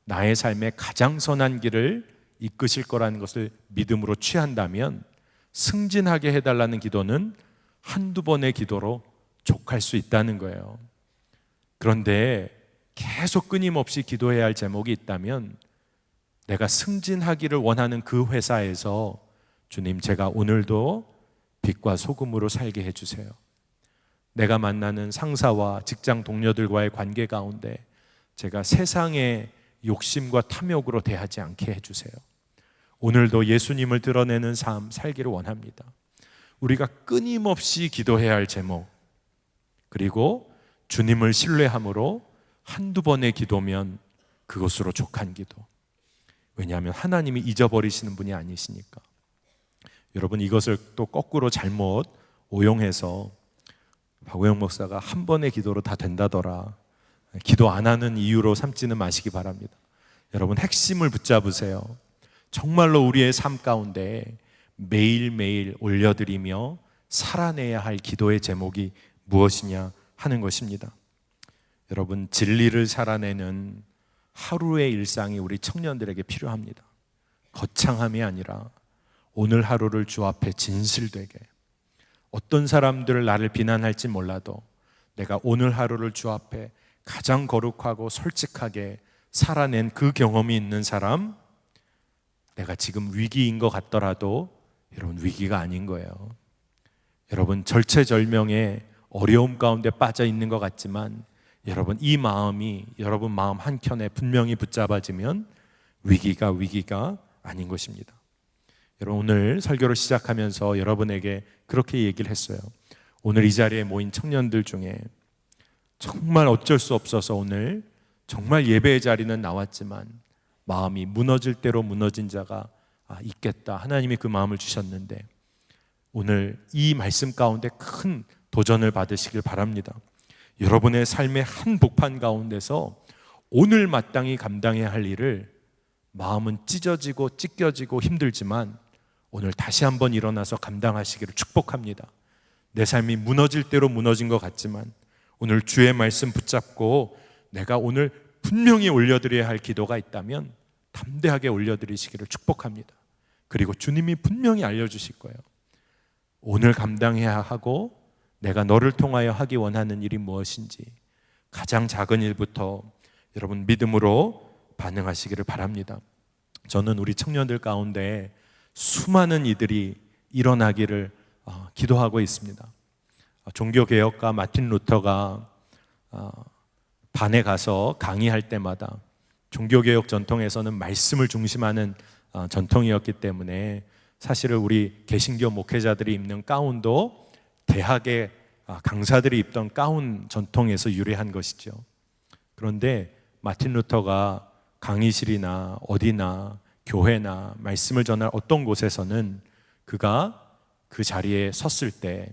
나의 삶에 가장 선한 길을 이끄실 거라는 것을 믿음으로 취한다면 승진하게 해달라는 기도는 한두 번의 기도로 족할 수 있다는 거예요. 그런데 계속 끊임없이 기도해야 할 제목이 있다면, 내가 승진하기를 원하는 그 회사에서 주님, 제가 오늘도 빛과 소금으로 살게 해주세요. 내가 만나는 상사와 직장 동료들과의 관계 가운데 제가 세상의 욕심과 탐욕으로 대하지 않게 해주세요. 오늘도 예수님을 드러내는 삶 살기를 원합니다. 우리가 끊임없이 기도해야 할 제목, 그리고 주님을 신뢰함으로 한두 번의 기도면 그것으로 족한 기도. 왜냐하면 하나님이 잊어버리시는 분이 아니시니까. 여러분 이것을 또 거꾸로 잘못 오용해서 박우영 목사가 한 번의 기도로 다 된다더라, 기도 안 하는 이유로 삼지는 마시기 바랍니다. 여러분 핵심을 붙잡으세요. 정말로 우리의 삶 가운데 매일매일 올려드리며 살아내야 할 기도의 제목이 무엇이냐 하는 것입니다. 여러분 진리를 살아내는 하루의 일상이 우리 청년들에게 필요합니다. 거창함이 아니라 오늘 하루를 주 앞에 진실되게, 어떤 사람들 나를 비난할지 몰라도 내가 오늘 하루를 주 앞에 가장 거룩하고 솔직하게 살아낸 그 경험이 있는 사람, 내가 지금 위기인 것 같더라도 여러분 위기가 아닌 거예요. 여러분 절체절명의 어려움 가운데 빠져 있는 것 같지만 여러분 이 마음이 여러분 마음 한켠에 분명히 붙잡아지면 위기가 아닌 것입니다. 여러분 오늘 설교를 시작하면서 여러분에게 그렇게 얘기를 했어요. 오늘 이 자리에 모인 청년들 중에 정말 어쩔 수 없어서 오늘 정말 예배의 자리는 나왔지만 마음이 무너질 대로 무너진 자가 있겠다. 하나님이 그 마음을 주셨는데 오늘 이 말씀 가운데 큰 도전을 받으시길 바랍니다. 여러분의 삶의 한 복판 가운데서 오늘 마땅히 감당해야 할 일을, 마음은 찢어지고 찢겨지고 힘들지만 오늘 다시 한번 일어나서 감당하시기를 축복합니다. 내 삶이 무너질 대로 무너진 것 같지만 오늘 주의 말씀 붙잡고 내가 오늘 분명히 올려드려야 할 기도가 있다면 담대하게 올려드리시기를 축복합니다. 그리고 주님이 분명히 알려주실 거예요. 오늘 감당해야 하고 내가 너를 통하여 하기 원하는 일이 무엇인지 가장 작은 일부터 여러분 믿음으로 반응하시기를 바랍니다. 저는 우리 청년들 가운데 수많은 이들이 일어나기를 기도하고 있습니다. 종교개혁가 마틴 루터가 반에 가서 강의할 때마다, 종교개혁 전통에서는 말씀을 중심하는 전통이었기 때문에 사실은 우리 개신교 목회자들이 입는 가운도 대학의 강사들이 입던 가운 전통에서 유래한 것이죠. 그런데 마틴 루터가 강의실이나 어디나 교회나 말씀을 전할 어떤 곳에서는 그가 그 자리에 섰을 때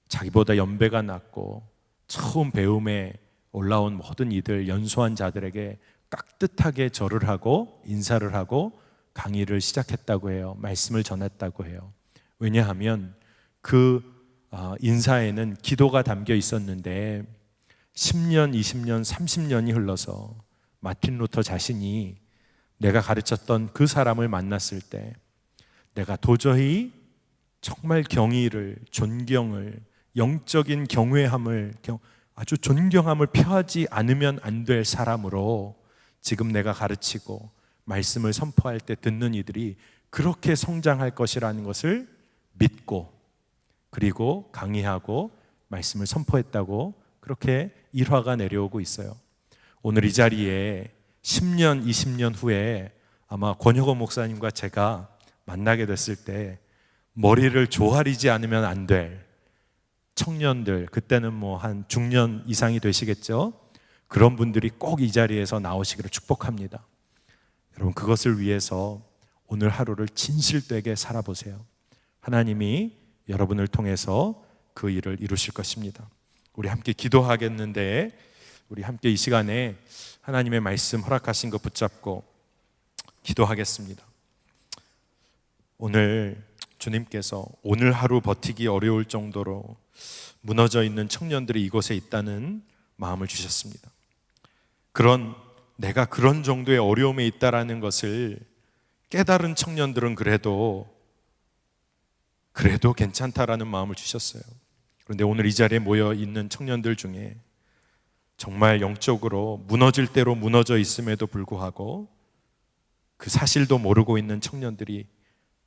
자기보다 연배가 낮고 처음 배움에 올라온 모든 이들, 연소한 자들에게 깍듯하게 절을 하고 인사를 하고 강의를 시작했다고 해요. 말씀을 전했다고 해요. 왜냐하면 그 인사에는 기도가 담겨 있었는데 10년, 20년, 30년이 흘러서 마틴 루터 자신이 내가 가르쳤던 그 사람을 만났을 때 내가 도저히 정말 경의를, 존경을, 영적인 경외함을, 아주 존경함을 표하지 않으면 안 될 사람으로 지금 내가 가르치고 말씀을 선포할 때 듣는 이들이 그렇게 성장할 것이라는 것을 믿고, 그리고 강의하고 말씀을 선포했다고 그렇게 일화가 내려오고 있어요. 오늘 이 자리에 10년, 20년 후에 아마 권혁호 목사님과 제가 만나게 됐을 때 머리를 조아리지 않으면 안 될 청년들, 그때는 뭐 한 중년 이상이 되시겠죠? 그런 분들이 꼭 이 자리에서 나오시기를 축복합니다. 여러분, 그것을 위해서 오늘 하루를 진실되게 살아보세요. 하나님이 여러분을 통해서 그 일을 이루실 것입니다. 우리 함께 기도하겠는데, 우리 함께 이 시간에 하나님의 말씀 허락하신 것 붙잡고 기도하겠습니다. 오늘 주님께서 오늘 하루 버티기 어려울 정도로 무너져 있는 청년들이 이곳에 있다는 마음을 주셨습니다. 내가 그런 정도의 어려움에 있다라는 것을 깨달은 청년들은 그래도 괜찮다라는 마음을 주셨어요. 그런데 오늘 이 자리에 모여 있는 청년들 중에 정말 영적으로 무너질 대로 무너져 있음에도 불구하고 그 사실도 모르고 있는 청년들이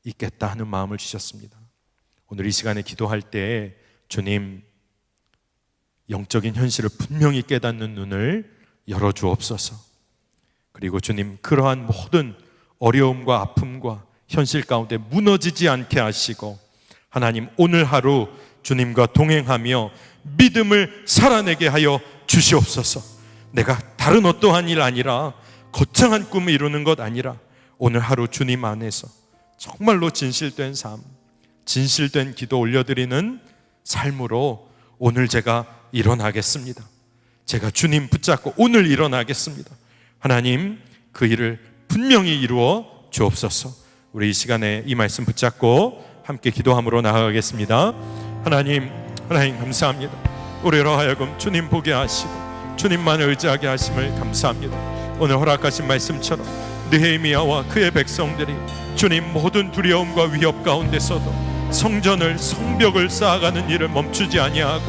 있겠다 하는 마음을 주셨습니다. 오늘 이 시간에 기도할 때 주님, 영적인 현실을 분명히 깨닫는 눈을 열어주옵소서. 그리고 주님, 그러한 모든 어려움과 아픔과 현실 가운데 무너지지 않게 하시고, 하나님 오늘 하루 주님과 동행하며 믿음을 살아내게 하여 주시옵소서. 내가 다른 어떠한 일 아니라, 거창한 꿈을 이루는 것 아니라 오늘 하루 주님 안에서 정말로 진실된 삶, 진실된 기도 올려드리는 삶으로 오늘 제가 일어나겠습니다. 제가 주님 붙잡고 오늘 일어나겠습니다. 하나님, 그 일을 분명히 이루어 주옵소서. 우리 이 시간에 이 말씀 붙잡고 함께 기도함으로 나아가겠습니다. 하나님 감사합니다. 우리로 하여금 주님 보게 하시고 주님만을 의지하게 하심을 감사합니다. 오늘 허락하신 말씀처럼 느헤미야와 그의 백성들이 주님 모든 두려움과 위협 가운데서도 성벽을 쌓아가는 일을 멈추지 아니하고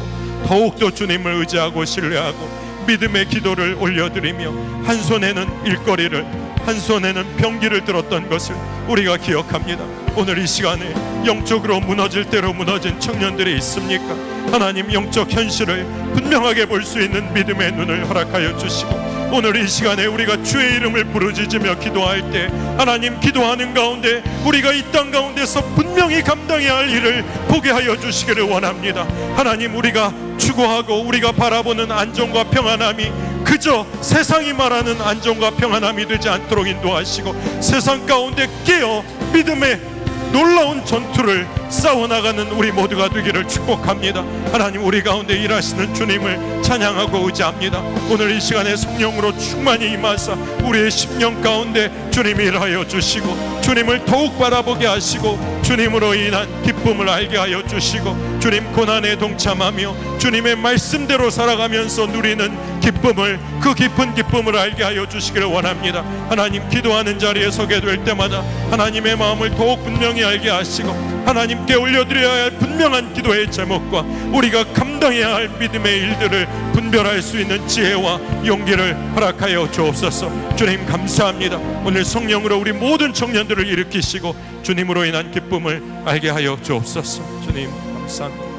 더욱더 주님을 의지하고 신뢰하고 믿음의 기도를 올려드리며 한 손에는 일거리를, 한 손에는 병기를 들었던 것을 우리가 기억합니다. 오늘 이 시간에 영적으로 무너질 대로 무너진 청년들이 있습니까? 하나님, 영적 현실을 분명하게 볼 수 있는 믿음의 눈을 허락하여 주시고, 오늘 이 시간에 우리가 주의 이름을 부르짖으며 기도할 때 하나님, 기도하는 가운데 우리가 이 땅 가운데서 분명히 감당해야 할 일을 보게 하여 주시기를 원합니다. 하나님, 우리가 추구하고 우리가 바라보는 안정과 평안함이 그저 세상이 말하는 안정과 평안함이 되지 않도록 인도하시고, 세상 가운데 깨어 믿음의 놀라운 전투를 싸워나가는 우리 모두가 되기를 축복합니다. 하나님, 우리 가운데 일하시는 주님을 찬양하고 의지합니다. 오늘 이 시간에 성령으로 충만히 임하사 우리의 심령 가운데 주님이 일하여 주시고 주님을 더욱 바라보게 하시고 주님으로 인한 기쁨을 알게 하여 주시고 주님 고난에 동참하며 주님의 말씀대로 살아가면서 누리는 기쁨을, 그 깊은 기쁨을 알게 하여 주시기를 원합니다. 하나님, 기도하는 자리에 서게 될 때마다 하나님의 마음을 더욱 분명히 알게 하시고 하나님께 올려드려야 할 분명한 기도의 제목과 우리가 감당해야 할 믿음의 일들을 분별할 수 있는 지혜와 용기를 허락하여 주옵소서. 주님 감사합니다. 오늘 성령으로 우리 모든 청년들을 일으키시고 주님으로 인한 기쁨을 알게 하여 주옵소서. 주님 감사합니다.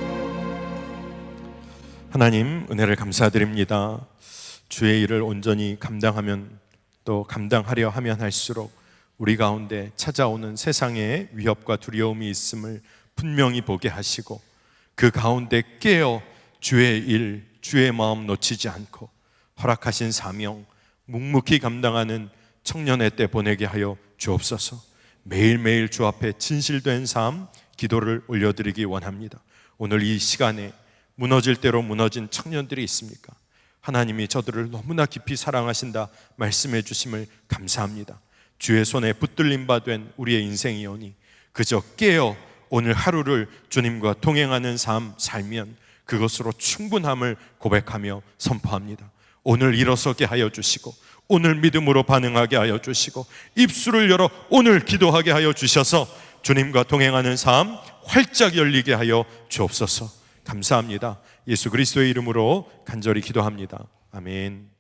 하나님, 은혜를 감사드립니다. 주의 일을 온전히 감당하면, 또 감당하려 하면 할수록 우리 가운데 찾아오는 세상의 위협과 두려움이 있음을 분명히 보게 하시고 그 가운데 깨어 주의 일, 주의 마음 놓치지 않고 허락하신 사명 묵묵히 감당하는 청년의 때 보내게 하여 주옵소서. 매일매일 주 앞에 진실된 삶, 기도를 올려드리기 원합니다. 오늘 이 시간에 무너질 대로 무너진 청년들이 있습니까? 하나님이 저들을 너무나 깊이 사랑하신다 말씀해 주심을 감사합니다. 주의 손에 붙들림 바 된 우리의 인생이오니 그저 깨어 오늘 하루를 주님과 동행하는 삶 살면 그것으로 충분함을 고백하며 선포합니다. 오늘 일어서게 하여 주시고 오늘 믿음으로 반응하게 하여 주시고 입술을 열어 오늘 기도하게 하여 주셔서 주님과 동행하는 삶 활짝 열리게 하여 주옵소서. 감사합니다. 예수 그리스도의 이름으로 간절히 기도합니다. 아멘.